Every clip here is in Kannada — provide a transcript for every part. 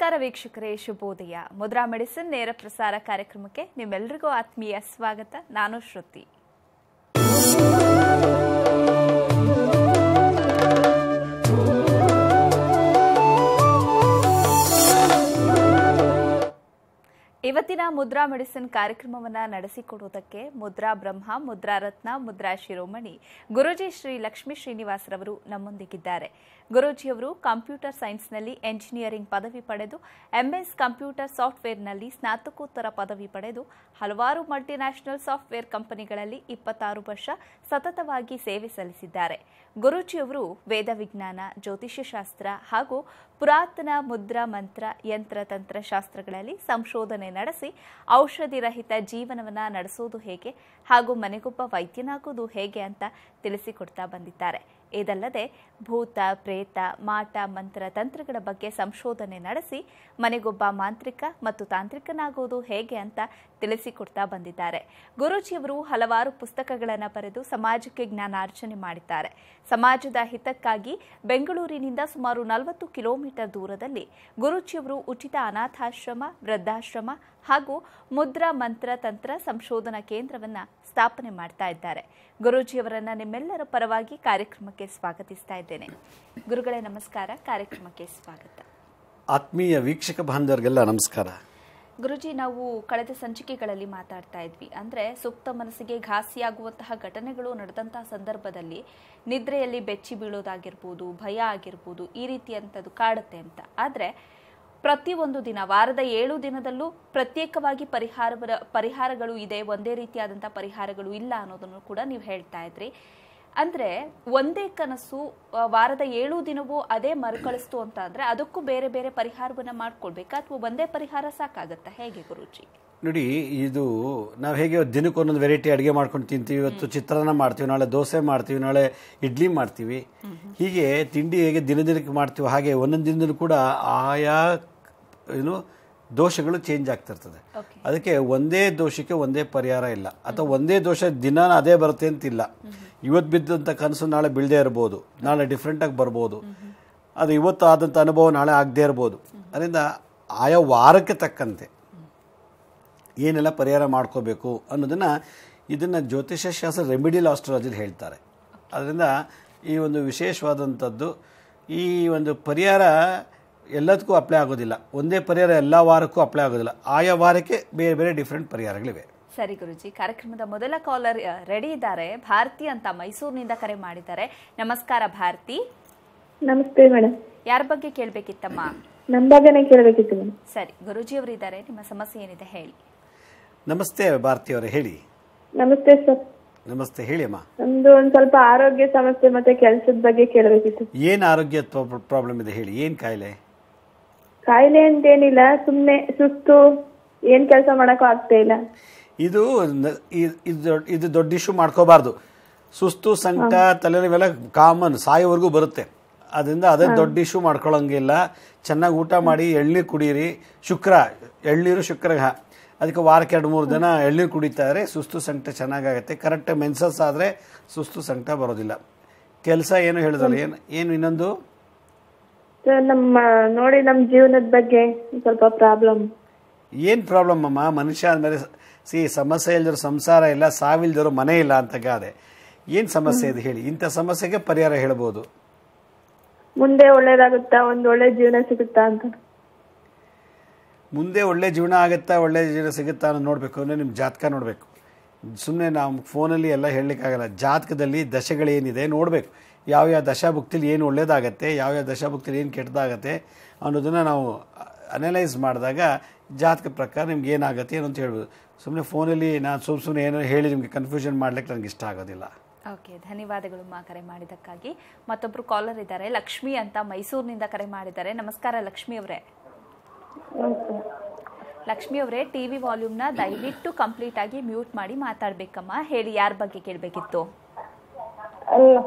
ನಮಸ್ಕಾರ ವೀಕ್ಷಕರೇ, ಶುಭೋದಯ. ಮುದ್ರಾ ಮೆಡಿಸಿನ್ ನೇರ ಪ್ರಸಾರ ಕಾರ್ಯಕ್ರಮಕ್ಕೆ ನಿಮ್ಮೆಲ್ಲರಿಗೂ ಆತ್ಮೀಯ ಸ್ವಾಗತ. ನಾನು ಶ್ರುತಿ. ಇವತ್ತಿನ ಮುದ್ರಾ ಮೆಡಿಸಿನ್ ಕಾರ್ಯಕ್ರಮವನ್ನು ನಡೆಸಿಕೊಡುವುದಕ್ಕೆ ಮುದ್ರಾ ಬ್ರಹ್ಮ, ಮುದ್ರಾ ರತ್ನ, ಮುದ್ರಾ ಶಿರೋಮಣಿ ಗುರೂಜಿ ಶ್ರೀ ಲಕ್ಷ್ಮೀ ಶ್ರೀನಿವಾಸರವರು ನಮ್ಮೊಂದಿಗಿದ್ದಾರೆ. ಗುರೂಜಿಯವರು ಕಂಪ್ಯೂಟರ್ ಸೈನ್ಸ್ನಲ್ಲಿ ಎಂಜಿನಿಯರಿಂಗ್ ಪದವಿ ಪಡೆದು ಎಂಎಸ್ ಕಂಪ್ಯೂಟರ್ ಸಾಫ್ಟ್ವೇರ್ನಲ್ಲಿ ಸ್ನಾತಕೋತ್ತರ ಪದವಿ ಪಡೆದು ಹಲವಾರು ಮಲ್ಟಿನ್ಯಾಷನಲ್ ಸಾಫ್ಟ್ವೇರ್ ಕಂಪನಿಗಳಲ್ಲಿ 26 ವರ್ಷ ಸತತವಾಗಿ ಸೇವೆ ಸಲ್ಲಿಸಿದ್ದಾರೆ. ಗುರೂಜಿಯವರು ವೇದ ವಿಜ್ಞಾನ, ಜ್ಯೋತಿಷ್ಯ ಶಾಸ್ತ್ರ ಹಾಗೂ ಪುರಾತನ ಮುದ್ರಾ ಮಂತ್ರ ಯಂತ್ರ ಶಾಸ್ತ್ರಗಳಲ್ಲಿ ಸಂಶೋಧನೆ ನಡೆಸಿ ಔಷಧಿ ರಹಿತ ಜೀವನವನ್ನು ನಡೆಸೋದು ಹೇಗೆ ಹಾಗೂ ಮನೆಗೊಬ್ಬ ವೈದ್ಯನಾಗೋದು ಹೇಗೆ ಅಂತ ತಿಳಿಸಿಕೊಡ್ತಾ ಬಂದಿದ್ದಾರೆ. ಇದಲ್ಲದೆ ಭೂತ, ಪ್ರೇತ, ಮಾಟ, ಮಂತ್ರ, ತಂತ್ರಗಳ ಬಗ್ಗೆ ಸಂಶೋಧನೆ ನಡೆಸಿ ಮನೆಗೊಬ್ಬ ಮಾಂತ್ರಿಕ ಮತ್ತು ತಾಂತ್ರಿಕನಾಗೋದು ಹೇಗೆ ಅಂತ ತಿಳಿಸಿಕೊಡ್ತಾ ಬಂದಿದ್ದಾರೆ. ಗುರೂಜಿಯವರು ಹಲವಾರು ಪುಸ್ತಕಗಳನ್ನು ಬರೆದು ಸಮಾಜಕ್ಕೆ ಜ್ಞಾನಾರ್ಜನೆ ಮಾಡಿದ್ದಾರೆ. ಸಮಾಜದ ಹಿತಕ್ಕಾಗಿ ಬೆಂಗಳೂರಿನಿಂದ ಸುಮಾರು 40 ಕಿಲೋಮೀಟರ್ ದೂರದಲ್ಲಿ ಗುರೂಜಿಯವರು ಉಚಿತ ಅನಾಥಾಶ್ರಮ, ವೃದ್ಧಾಶ್ರಮ ಹಾಗೂ ಮುದ್ರಾ ಮಂತ್ರ ತಂತ್ರ ಸಂಶೋಧನಾ ಕೇಂದ್ರವನ್ನು ಸ್ಥಾಪನೆ ಮಾಡ್ತಾ ಇದ್ದಾರೆ. ಗುರೂಜಿಯವರನ್ನ ನಿಮ್ಮೆಲ್ಲರ ಪರವಾಗಿ ಕಾರ್ಯಕ್ರಮಕ್ಕೆ ಸ್ವಾಗತಿಸ್ತಾ ಇದ್ದೇನೆ. ಗುರುಗಳೇ ನಮಸ್ಕಾರ, ಕಾರ್ಯಕ್ರಮಕ್ಕೆ ಸ್ವಾಗತ. ಆತ್ಮೀಯ ವೀಕ್ಷಕ ಬಾಂಧವರಿಗೆಲ್ಲ ನಮಸ್ಕಾರ. ಗುರುಜಿ, ನಾವು ಕಳೆದ ಸಂಚಿಕೆಗಳಲ್ಲಿ ಮಾತಾಡ್ತಾ ಇದ್ವಿ, ಅಂದ್ರೆ ಸುಪ್ತ ಮನಸ್ಸಿಗೆ ಘಾಸಿಯಾಗುವಂತಹ ಘಟನೆಗಳು ನಡೆದಂತಹ ಸಂದರ್ಭದಲ್ಲಿ ನಿದ್ರೆಯಲ್ಲಿ ಬೆಚ್ಚಿ ಬೀಳೋದಾಗಿರ್ಬೋದು, ಭಯ ಆಗಿರ್ಬೋದು, ಈ ರೀತಿಯಂಥದ್ದು ಕಾಡುತ್ತೆ ಅಂತ. ಆದ್ರೆ ಪ್ರತಿಯೊಂದು ದಿನ, ವಾರದ 7 ದಿನದಲ್ಲೂ ಪ್ರತ್ಯೇಕವಾಗಿ ಪರಿಹಾರಗಳು ಇದೆ, ಒಂದೇ ರೀತಿಯಾದಂತಹ ಪರಿಹಾರಗಳು ಇಲ್ಲ ಅನ್ನೋದನ್ನು ಕೂಡ ನೀವು ಹೇಳ್ತಾ ಇದ್ರಿ. ಅಂದ್ರೆ ಒಂದೇ ಕನಸು ವಾರದ 7 ದಿನವೂ ಅದೇ ಮರುಕಳಿಸ್ತು ಅಂತ ಅಂದ್ರೆ ಅದಕ್ಕೂ ಬೇರೆ ಬೇರೆ ಪರಿಹಾರವನ್ನ ಮಾಡ್ಕೊಳ್ಬೇಕಾ ಅಥವಾ ಒಂದೇ ಪರಿಹಾರ ಸಾಕಾಗತ್ತಾ, ಹೇಗೆ ಗುರೂಜಿ? ನೋಡಿ, ಇದು ನಾವು ಹೇಗೆ ದಿನಕ್ಕೊಂದೊಂದು ವೆರೈಟಿ ಅಡುಗೆ ಮಾಡ್ಕೊಂಡು ತಿಂತೀವಿ. ಇವತ್ತು ಚಿತ್ರಾನ್ನ ಮಾಡ್ತೀವಿ, ನಾಳೆ ದೋಸೆ ಮಾಡ್ತೀವಿ, ನಾಳೆ ಇಡ್ಲಿ ಮಾಡ್ತೀವಿ. ಹೀಗೆ ತಿಂಡಿ ಹೇಗೆ ದಿನಕ್ಕೆ ಮಾಡ್ತೀವಿ, ಹಾಗೆ ಒಂದೊಂದು ದಿನದಲ್ಲೂ ಕೂಡ ಆಯಾ ದೋಷಗಳು ಚೇಂಜ್ ಆಗ್ತಿರ್ತದೆ. ಅದಕ್ಕೆ ಒಂದೇ ದೋಷಕ್ಕೆ ಒಂದೇ ಪರಿಹಾರ ಇಲ್ಲ, ಅಥವಾ ಒಂದೇ ದೋಷ ದಿನ ಅದೇ ಬರುತ್ತೆ ಅಂತಿಲ್ಲ. ಇವತ್ತು ಬಿದ್ದಂಥ ಕನಸು ನಾಳೆ ಬೀಳದೇ ಇರ್ಬೋದು, ನಾಳೆ ಡಿಫ್ರೆಂಟಾಗಿ ಬರ್ಬೋದು. ಅದು ಇವತ್ತು ಆದಂಥ ಅನುಭವ ನಾಳೆ ಆಗದೇ ಇರ್ಬೋದು. ಅದರಿಂದ ಆಯಾ ವಾರಕ್ಕೆ ತಕ್ಕಂತೆ ಏನೆಲ್ಲ ಪರಿಹಾರ ಮಾಡ್ಕೋಬೇಕು ಇದನ್ನು ಜ್ಯೋತಿಷ್ಯ ಶಾಸ್ತ್ರ ರೆಮಿಡಿಯಲ್ ಆಸ್ಟ್ರಾಲಜಿಲಿ ಹೇಳ್ತಾರೆ. ಅದರಿಂದ ಈ ಒಂದು ವಿಶೇಷವಾದಂಥದ್ದು, ಈ ಒಂದು ಪರಿಹಾರ ಎಲ್ಲದಕ್ಕೂ ಅಪ್ಲೈ ಆಗೋದಿಲ್ಲ. ಒಂದೇ ಪರಿಹಾರ ಎಲ್ಲ ವಾರಕ್ಕೂ ಅಪ್ಲೈ ಆಗೋದಿಲ್ಲ. ಆಯಾ ವಾರಕ್ಕೆ ಬೇರೆ ಬೇರೆ ಡಿಫ್ರೆಂಟ್ ಪರಿಹಾರಗಳಿವೆ. ಸರಿ ಗುರುಜಿ, ಕಾರ್ಯಕ್ರಮದ ಮೊದಲ ಕಾಲರ್ ರೆಡಿ ಇದ್ದಾರೆ. ಭಾರತಿ ಅಂತ ಮೈಸೂರಿನಿಂದ ಕರೆ ಮಾಡಿದ್ದಾರೆ. ನಮಸ್ಕಾರ ಭಾರತಿ. ನಮಸ್ತೆ ಮೇಡಮ್. ಯಾರ ಬಗ್ಗೆ ಕೇಳಬೇಕಿತ್ತಮ್ಮ? ನಮ್ಮ ಬಗ್ಗೆನೇ ಕೇಳಬೇಕಿತ್ತು ಮೇಡಮ್. ಸರಿ, ಗುರೂಜಿ ಅವರು ಇದ್ದಾರೆ, ನಿಮ್ಮ ಸಮಸ್ಯೆ ಏನಿದೆ ಹೇಳಿ. ನಮಸ್ತೆ ಭಾರತಿ ಅವರೇ, ಹೇಳಿ. ನಮಸ್ತೆ ಸರ್. ನಮಸ್ತೆ, ಹೇಳಿ ಅಮ್ಮ. ನಮ್ದು ಒಂದ್ ಸ್ವಲ್ಪ ಆರೋಗ್ಯ ಸಮಸ್ಯೆ ಮತ್ತೆ ಕೆಲಸದ ಬಗ್ಗೆ ಕೇಳಬೇಕಿತ್ತು. ಏನ್ ಆರೋಗ್ಯ ಪ್ರಾಬ್ಲಮ್ ಇದೆ ಹೇಳಿ, ಏನ್ ಕಾಯಿಲೆ? ಕಾಯಿಲೆ ಅಂತೇನಿಲ್ಲ, ಸುಮ್ನೆ ಸುಸ್ತು, ಏನ್ ಕೆಲಸ ಮಾಡಕ್ಕೂ ಆಗ್ತಾ ಇಲ್ಲ. ಇದು ದೊಡ್ಡ ಇಶ್ಯೂ ಮಾಡ್ಕೋಬಾರ್ದು. ಸುಸ್ತು, ಸಂಕಟ, ತಲೆನೋವೆಲ್ಲ ಕಾಮನ್, ಸಾಯೋವರೆಗೂ ಬರುತ್ತೆ. ಅದರಿಂದ ಅದೇ ದೊಡ್ಡ ಇಶ್ಯೂ ಮಾಡ್ಕೊಳ್ಳೋಂಗಿಲ್ಲ. ಚೆನ್ನಾಗಿ ಊಟ ಮಾಡಿ, ಎಳ್ನೀರು ಕುಡೀರಿ. ಎಳ್ನೀರು ಶುಕ್ರ, ಅದಕ್ಕೆ ವಾರಕ್ಕೆ 2-3 ದಿನ ಎಳ್ನೀರು ಕುಡಿತಾ ಇದ್ರೆ ಸುಸ್ತು ಸಂಕಟ ಚೆನ್ನಾಗಾಗುತ್ತೆ. ಕರೆಕ್ಟ್ ಮೆನ್ಸಸ್ ಆದರೆ ಸುಸ್ತು ಸಂಕಟ ಬರೋದಿಲ್ಲ. ಕೆಲಸ ಏನು ಹೇಳಿದ್ರಲ್ಲ, ಏನು ಇನ್ನೊಂದು ನಮ್ಮ ಜೀವನದ ಬಗ್ಗೆ ಸ್ವಲ್ಪ ಪ್ರಾಬ್ಲಮ್. ಏನು ಪ್ರಾಬ್ಲಮ್ ಅಮ್ಮ? ಮನುಷ್ಯ ಅಂದಮೇಲೆ ಸಮಸ್ಯೆ ಇಲ್ದಿರೋ ಸಂಸಾರ ಇಲ್ಲ, ಸಾವಿಲ್ದಿರೋ ಮನೆ ಇಲ್ಲ ಅಂತ ಗಾದೆ. ಏನು ಸಮಸ್ಯೆ ಇದೆ ಹೇಳಿ, ಇಂಥ ಸಮಸ್ಯೆಗೆ ಪರಿಹಾರ ಹೇಳ್ಬೋದು. ಮುಂದೆ ಒಳ್ಳೇದಾಗುತ್ತಾ, ಒಂದು ಒಳ್ಳೆ ಜೀವನ ಸಿಗುತ್ತಾ ಅಂತ. ಮುಂದೆ ಒಳ್ಳೆ ಜೀವನ ಆಗುತ್ತಾ, ಒಳ್ಳೆ ಜೀವನ ಸಿಗುತ್ತಾ ಅನ್ನೋದು ನೋಡಬೇಕು ಅಂದರೆ ನಿಮ್ಮ ಜಾತಕ ನೋಡಬೇಕು. ಸುಮ್ಮನೆ ನಾವು ಫೋನಲ್ಲಿ ಎಲ್ಲ ಹೇಳಲಿಕ್ಕಾಗಲ್ಲ. ಜಾತಕದಲ್ಲಿ ದಶೆಗಳೇನಿದೆ ನೋಡಬೇಕು. ಯಾವ್ಯಾವ ದಶಾಭುಕ್ತಿಲಿ ಏನು ಒಳ್ಳೇದಾಗತ್ತೆ, ಯಾವ್ಯಾವ ದಶಾಭುಕ್ತಿಲಿ ಏನು ಕೆಟ್ಟದಾಗತ್ತೆ ಅನ್ನೋದನ್ನು ನಾವು ಅನಲೈಸ್ ಮಾಡಿದಾಗ ಜಾತಕ ಪ್ರಕಾರ ನಿಮ್ಗೆ ಏನಾಗುತ್ತೆ ಏನಂತ ಹೇಳ್ಬೋದು. ಸುಮ್ಮನೆ ಫೋನಲ್ಲಿ ನಾನು ಸುಮ್ಮನೆ ಏನೋ ಹೇಳಿ ನಿಮಗೆ ಕನ್ಫ್ಯೂಷನ್ ಮಾಡ್ಲಿಕ್ಕೆ ನನಗೆ ಇಷ್ಟ ಆಗೋದಿಲ್ಲ. ಓಕೆ, ಧನ್ಯವಾದಗಳು ಮಾ ಕರೆ ಮಾಡಿದ್ದಕ್ಕಾಗಿ. ಮತ್ತೊಬ್ರು ಕಾಲರ್ ಇದ್ದಾರೆ, ಲಕ್ಷ್ಮಿ ಅಂತ ಮೈಸೂರಿನಿಂದ ಕರೆ ಮಾಡಿದ್ದಾರೆ. ನಮಸ್ಕಾರ ಲಕ್ಷ್ಮಿ ಅವರೇ. ಲಕ್ಷ್ಮಿ ಅವರೇ, ಟಿವಿ ವಾಲ್ಯೂಮ್ನ ದಯವಿಟ್ಟು ಕಂಪ್ಲೀಟ್ ಆಗಿ ಮ್ಯೂಟ್ ಮಾಡಿ ಮಾತಾಡ್ಬೇಕಮ್ಮ. ಹೇಳಿ, ಯಾರ ಬಗ್ಗೆ ಕೇಳಬೇಕಿತ್ತು?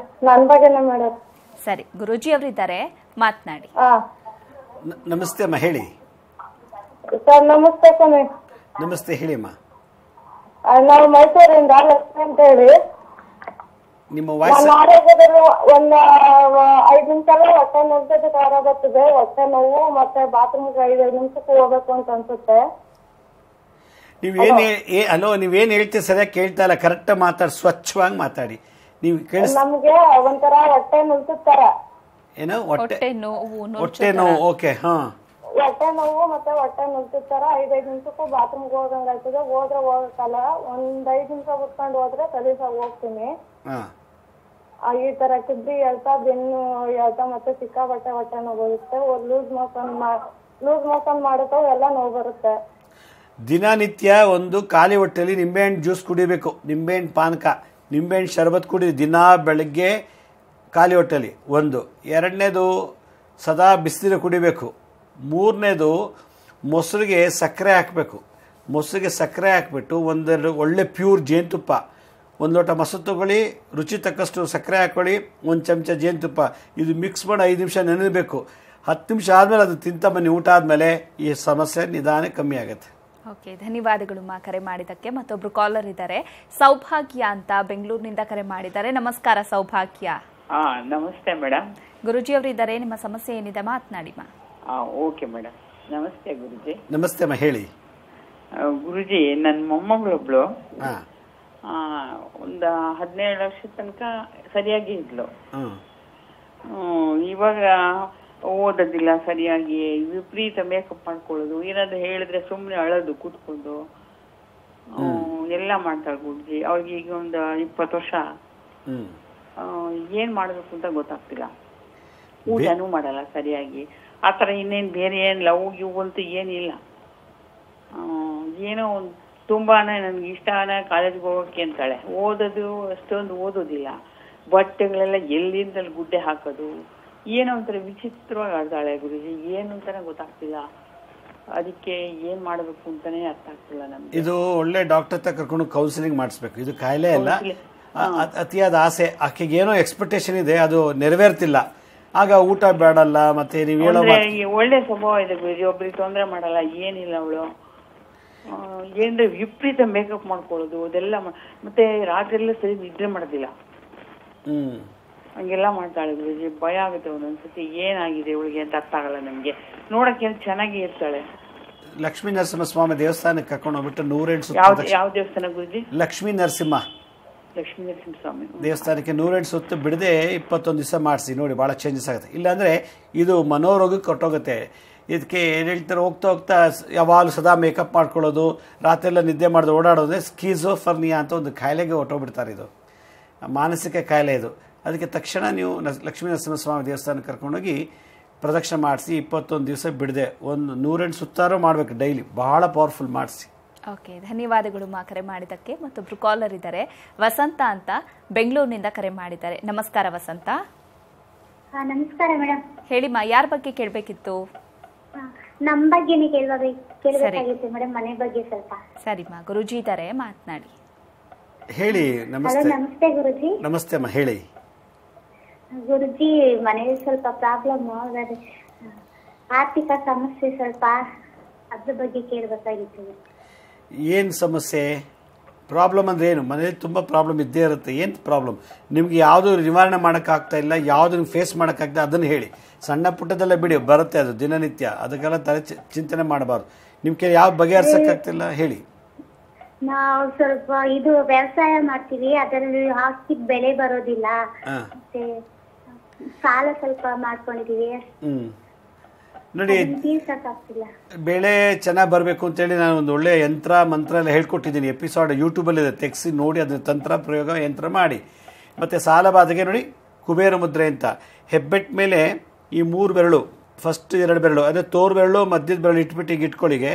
ಸರಿ, ಗುರೂಜಿ ಅವರಿದ್ದಾರೆ, ಮಾತನಾಡಿ. ನಮಸ್ತೆ ಅಮ್ಮ, ಹೇಳಿ. ನಮಸ್ತೆ ಸ್ವಾಮಿ. ನಮಸ್ತೆ, ಹೇಳಿ ಅಮ್ಮ. ನಾವು ಮೈಸೂರಿಂದ ಲಕ್ಷ್ಮಿ ಅಂತ ಹೇಳಿ. ನಿಮ್ಮ ವಾಯ್ಸ್ ನಾನು ಆರೋಗ್ಯದಲ್ಲಿ ಒಂದ್ 5 ನಿಮಿಷ ಹೊಟ್ಟೆ ನೋಡ್ತದೆ, ಖಾರ ಬರ್ತದೆ, ಹೊಟ್ಟೆ ನೋವು, ಮತ್ತೆ ಬಾತ್ರೂಮ್ಗೆ 5 ನಿಮಿಷಕ್ಕೆ ಹೋಗ್ಬೇಕು ಅಂತ ಅನ್ಸುತ್ತೆ. ನೀವೇನ್ ಹೇಳ್ತೀರಿ ಸರಿಯಾಗಿ ಕೇಳ್ತಾ ಇಲ್ಲ, ಕರೆಕ್ಟ್ ಮಾತಾಡಿ, ಸ್ವಚ್ಛವಾಗಿ ಮಾತಾಡಿ. ನೀವು ನಮ್ಗೆ ಒಂಥರ ಹೊಟ್ಟೆ ನುಲ್ಸುತ್ತಾರ. ಏನೋ ಹೊಟ್ಟೆ ನೋವು ಹೊಟ್ಟೆ ನೋವು. ಓಕೆ, ಹಾ. ಹೊಟ್ಟೆ ನೋವು ಮತ್ತೆ ಹೊಟ್ಟೆ ನುಲ್ಸುತ್ತಾರ. 5 ನಿಮಿಷಕ್ಕೂ ಬಾತ್ರೂಮ್ಗೆ ಹೋಗಂಗ ಆಯ್ತದೆ. ಹೋದ್ರೆ ಹೋಗಕ್ಕಲ್ಲ, ಒಂದ್ 5 ನಿಮಿಷ ಕುತ್ಕೊಂಡು ಹೋದ್ರೆ ಸಲೀಸಾಗಿ ಹೋಗ್ತೀನಿ. ಈ ತರ ಕಿದ್ರಿ ಎಳ್ತಾ, ಬೆನ್ನು ಎಳ್ತಾ, ಮತ್ತೆ ಸಿಕ್ಕಾಪಟ್ಟೆ ಹೊಟ್ಟೆ ನೋವು ಬರುತ್ತೆ. ಲೂಸ್ ಮೋಷನ್ ಮಾಡುತ್ತೋ ಎಲ್ಲ ನೋವು ಬರುತ್ತೆ. ದಿನನಿತ್ಯ ಒಂದು ಖಾಲಿ ಹೊಟ್ಟೆಯಲ್ಲಿ ನಿಂಬೆಹಣ್ಣು ಜ್ಯೂಸ್ ಕುಡಿಬೇಕು, ನಿಂಬೆಹಣ್ಣು ಪಾನಕ, ನಿಂಬೆಹಣ್ಣು ಶರಬತ್ ಕುಡಿ ದಿನ ಬೆಳಗ್ಗೆ ಖಾಲಿ ಹೊಟ್ಟೆಲಿ. ಒಂದು. ಎರಡನೇದು ಸದಾ ಬಿಸಿನೀರು ಕುಡಿಬೇಕು. ಮೂರನೇದು ಮೊಸರಿಗೆ ಸಕ್ಕರೆ ಹಾಕಬೇಕು. ಮೊಸರಿಗೆ ಸಕ್ಕರೆ ಹಾಕ್ಬಿಟ್ಟು ಒಂದೆರಡು ಒಳ್ಳೆ ಪ್ಯೂರ್ ಜೇನುತುಪ್ಪ, 1 ಲೋಟ ಮೊಸರು ತಗೊಳ್ಳಿ, ರುಚಿ ತಕ್ಕಷ್ಟು ಸಕ್ಕರೆ ಹಾಕ್ಕೊಳ್ಳಿ, 1 ಚಮಚ ಜೇನುತುಪ್ಪ, ಇದು ಮಿಕ್ಸ್ ಮಾಡಿ 5 ನಿಮಿಷ ನೆನೆಬೇಕು. 10 ನಿಮಿಷ ಆದಮೇಲೆ ಅದು ತಿಂತ ಬನ್ನಿ. ಊಟ ಆದಮೇಲೆ ಈ ಸಮಸ್ಯೆ ನಿಧಾನ ಕಮ್ಮಿ ಆಗುತ್ತೆ. ಓಕೆ, ಧನ್ಯವಾದಗಳು ಕರೆ ಮಾಡಿದ್ದಕ್ಕೆ. ಮತ್ತೊಬ್ರು ಕಾಲರ್ ಇದ್ದಾರೆ, ಸೌಭಾಗ್ಯ ಅಂತ ಬೆಂಗಳೂರಿನಿಂದ ಕರೆ ಮಾಡಿದ್ದಾರೆ. ನಮಸ್ಕಾರ ಸೌಭಾಗ್ಯ. ನಮಸ್ತೆ ಮೇಡಮ್. ಗುರುಜಿ ಅವರು ಇದ್ದಾರೆ, ನಿಮ್ಮ ಸಮಸ್ಯೆ ಏನಿದೆ ಮಾತನಾಡಿ. ಓಕೆ ಮೇಡಮ್, ನಮಸ್ತೆ ಗುರುಜಿ. ನಮಸ್ತೆ ಅಮ್ಮ, ಹೇಳಿ. ಗುರುಜಿ, ನನ್ನ ಮೊಮ್ಮಗಳೊಬ್ಳು ಒಂದು 17 ವರ್ಷ ತನಕ ಸರಿಯಾಗಿ ಇದ್ಲು. ಇವಾಗ ಓದೋದಿಲ್ಲ ಸರಿಯಾಗಿ, ವಿಪರೀತ ಮೇಕಪ್ ಮಾಡ್ಕೊಳ್ಳೋದು, ಏನಾದ್ರು ಹೇಳಿದ್ರೆ ಸುಮ್ಮನೆ ಅಳೋದು ಕೂತ್ಕೊಂಡು ಎಲ್ಲ ಮಾಡ್ತಾಳೆ ಗುರುಜಿ. ಅವ್ರಿಗೆ ಈಗ ಒಂದು 20 ವರ್ಷ. ಏನ್ ಮಾಡ್ಬೇಕು ಅಂತ ಗೊತ್ತಾಗ್ತಿಲ್ಲ. ಊಟನೂ ಮಾಡಲ್ಲ ಸರಿಯಾಗಿ. ಆತರ ಇನ್ನೇನ್ ಬೇರೆ ಏನ್ ಲವ್ ಗಿವ್ ಅಂತೂ ಏನಿಲ್ಲ. ಏನೋ ಒಂದು ತುಂಬಾನೇ ನನ್ಗೆ ಇಷ್ಟನ ಕಾಲೇಜ್ಗೆ ಹೋಗೋಕೆ ಅಂತಾಳೆ. ಓದೋದು ಅಷ್ಟೊಂದು ಓದೋದಿಲ್ಲ. ಬಟ್ಟೆಗಳೆಲ್ಲ ಎಲ್ಲಿಂದಲ್ಲಿ ಗುಡ್ಡೆ ಹಾಕೋದು, ಏನೋ ಒಂಥರ ವಿಚಿತ್ರವಾಗಿ ಆಡ್ತಾಳೆ ಗುರುಜಿ. ಏನು ಅಂತಾನೆ ಗೊತ್ತಾಗ್ತಿಲ್ಲ. ಅದಕ್ಕೆ ಏನ್ ಮಾಡ್ಬೇಕು ಅಂತಾನೆ ಅರ್ಥ ಆಗ್ತಿಲ್ಲ ನಮ್ಗೆ. ಇದು ಒಳ್ಳೆ ಡಾಕ್ಟರ್ ಹತ್ರ ಕರ್ಕೊಂಡು ಕೌನ್ಸಿಲಿಂಗ್ ಮಾಡಿಸ್ಬೇಕು. ಇದು ಕಾಯಿಲೆ ಅಲ್ಲ, ಅತಿಯಾದ ಆಸೆ. ಆಕೆಗೆ ಏನೋ ಎಕ್ಸ್ಪೆಕ್ಟೇಷನ್ ಇದೆ, ಅದು ನೆರವೇರ್ತಿಲ್ಲ. ಆಗ ಊಟ ಬೇಡಲ್ಲ. ಮತ್ತೆ ನೀವು ಹೇಳೋ ಒಳ್ಳೆ ಸ್ವಭಾವ ಇದೆ ಗುರುಜಿ, ಒಬ್ರಿಗೆ ತೊಂದರೆ ಮಾಡಲ್ಲ, ಏನಿಲ್ಲ. ಅವಳು ಏನ್ರೆ ವಿಪರೀತ ಮೇಕಪ್ ಮಾಡ್ಕೊಳ್ಳೋದು ಅದೆಲ್ಲ, ಮತ್ತೆ ರಾತ್ರಿ ಎಲ್ಲ ಸರಿ ನಿದ್ರೆ ಮಾಡೋದಿಲ್ಲ. ಹಂಗೆಲ್ಲ ಮಾಡ್ತಾಳೆ ಗುರುಜಿ. ಭಯ ಆಗುತ್ತೆ ಒಂದೊಂದ್ಸತಿ ಏನಾಗಿದೆ ಇವಳಿಗೆ ಅಂತ ಅರ್ಥ ಆಗಲ್ಲ ನಮ್ಗೆ. ನೋಡಕ್ಕೆ ಚೆನ್ನಾಗಿ ಇರ್ತಾಳೆ. ಲಕ್ಷ್ಮೀ ನರಸಿಂಹಸ್ವಾಮಿ ದೇವಸ್ಥಾನಕ್ಕೆ ಕರ್ಕೊಂಡು ಹೋಗ್ಬಿಟ್ಟು 108 ಸುತ್ತ. ಯಾವ ದೇವಸ್ಥಾನ ಗುರುಜಿ? ಲಕ್ಷ್ಮೀ ನರಸಿಂಹ ಸ್ವಾಮಿ ದೇವಸ್ಥಾನಕ್ಕೆ 108 ಸುತ್ತು ಬಿಡದೆ 21 ದಿವಸ ಮಾಡಿಸಿ ನೋಡಿ, ಭಾಳ ಚೇಂಜಸ್ ಆಗುತ್ತೆ. ಇಲ್ಲಾಂದರೆ ಇದು ಮನೋರೋಗಕ್ಕೆ ಕೊಟ್ಟೋಗುತ್ತೆ. ಇದಕ್ಕೆ ಏನು ಹೇಳ್ತಾರೆ, ಹೋಗ್ತಾ ಹೋಗ್ತಾ ಯಾವಾಗಲೂ ಸದಾ ಮೇಕಪ್ ಮಾಡ್ಕೊಳ್ಳೋದು, ರಾತ್ರಿ ಎಲ್ಲ ನಿದ್ದೆ ಮಾಡೋದು, ಓಡಾಡೋದೇ ಸ್ಕೀಝೋಫರ್ನಿಯಾ ಅಂತ ಒಂದು ಕಾಯಿಲೆಗೆ ಹೊಟ್ಟೋಗ್ಬಿಡ್ತಾರೆ. ಇದು ಮಾನಸಿಕ ಕಾಯಿಲೆ. ಇದು ಅದಕ್ಕೆ ತಕ್ಷಣ ನೀವು ಲಕ್ಷ್ಮೀ ನರಸಿಂಹಸ್ವಾಮಿ ದೇವಸ್ಥಾನಕ್ಕೆ ಕರ್ಕೊಂಡೋಗಿ ಪ್ರದಕ್ಷಿಣೆ ಮಾಡಿಸಿ 21 ದಿವಸ ಬಿಡದೆ ಒಂದು 108 ಸುತ್ತಾರು ಮಾಡಬೇಕು ಡೈಲಿ. ಭಾಳ ಪವರ್ಫುಲ್ ಮಾಡಿಸಿ. ಓಕೆ, ಧನ್ಯವಾದಗಳು ಕರೆ ಮಾಡಿದ್ದಕ್ಕೆ. ಮತ್ತೊಬ್ರು ಕಾಲರ್ ಇದ್ದಾರೆ, ವಸಂತ ಅಂತ ಬೆಂಗಳೂರಿನಿಂದ ಕರೆ ಮಾಡಿದ್ದಾರೆ. ನಮಸ್ಕಾರ ವಸಂತ. ನಮಸ್ಕಾರ ಮೇಡಮ್. ಹೇಳಿ ಯಾರ ಬಗ್ಗೆ ಕೇಳಬೇಕಿತ್ತು? ನಮ್ಮ ಬಗ್ಗೆನೇ ಕೇಳಬೇಕಾಗಿತ್ತು ಮೇಡಮ್, ಮನೆ ಬಗ್ಗೆ ಸ್ವಲ್ಪ. ಸರಿಮಾ, ಗುರುಜಿ ಇದ್ದಾರೆ, ಮಾತನಾಡಿ. ಹೇಳಿ. ನಮಸ್ತೆ. ನಮಸ್ತೆ ಗುರುಜಿ. ನಮಸ್ತೆ ಅಮ್ಮ, ಹೇಳಿ. ಗುರುಜಿ, ಮನೆಯಲ್ಲಿ ಸ್ವಲ್ಪ ಪ್ರಾಬ್ಲಮ್, ಆರ್ಥಿಕ ಸಮಸ್ಯೆ ಸ್ವಲ್ಪ, ಅದ್ರ ಬಗ್ಗೆ ಕೇಳಬೇಕಾಗಿತ್ತು. ಏನು ಸಮಸ್ಯೆ? ಪ್ರಾಬ್ಲಮ್ ಅಂದರೆ ಏನು? ಮನೇಲಿ ತುಂಬ ಪ್ರಾಬ್ಲಮ್ ಇದ್ದೇ ಇರುತ್ತೆ. ಏನು ಪ್ರಾಬ್ಲಮ್? ನಿಮ್ಗೆ ಯಾವುದು ನಿವಾರಣೆ ಮಾಡೋಕ್ಕಾಗ್ತಾ ಇಲ್ಲ, ಯಾವುದು ನಿಮ್ಗೆ ಫೇಸ್ ಮಾಡೋಕ್ಕಾಗ್ತಾ ಅದನ್ನು ಹೇಳಿ. ಸಣ್ಣ ಪುಟ್ಟದೆಲ್ಲ ಬಿಡಿ, ಬರುತ್ತೆ ಅದು ದಿನನಿತ್ಯ. ಅದಕ್ಕೆಲ್ಲ ತಲೆ ಚಿಂತನೆ ಮಾಡಬಾರ್ದು. ನಿಮ್ಗೆ ಯಾವ ಬಗೆಹರಿಸೋಕ್ಕಾಗ್ತಿಲ್ಲ ಹೇಳಿ. ನಾವು ಸ್ವಲ್ಪ ಇದು ವ್ಯವಸಾಯ ಮಾಡ್ತೀವಿ, ಅದರಲ್ಲಿ ಹಾಕಿದ ಬೆಳೆ ಬರೋದಿಲ್ಲ, ಮತ್ತೆ ಸಾಲ ಸ್ವಲ್ಪ ಮಾಡ್ಕೊಂಡಿದೀವಿ. ನೋಡಿ, ಬೆಳೆ ಚೆನ್ನಾಗಿ ಬರಬೇಕು ಅಂತೇಳಿ ನಾನು ಒಂದು ಒಳ್ಳೆ ಯಂತ್ರ ಮಂತ್ರ ಎಲ್ಲ ಹೇಳ್ಕೊಟ್ಟಿದ್ದೀನಿ. ಎಪಿಸೋಡ್ ಯೂಟ್ಯೂಬಲ್ಲಿ ಇದೆ, ತೆಗೆಸಿ ನೋಡಿ. ಅದನ್ನ ತಂತ್ರ ಪ್ರಯೋಗ ಯಂತ್ರ ಮಾಡಿ. ಮತ್ತು ಸಾಲ ಬಾಧೆಗೆ ನೋಡಿ ಕುಬೇರ ಮುದ್ರೆ ಅಂತ ಹೆಬ್ಬೆಟ್ ಮೇಲೆ ಈ 3 ಬೆರಳು, ಫಸ್ಟ್ 2 ಬೆರಳು ಅದೇ ತೋರು ಬೆರಳು, ಮಧ್ಯದ ಬೆರಳು ಇಟ್ಬಿಟ್ಟು ಈಗ ಇಟ್ಕೊಳ್ಳಿಗೆ.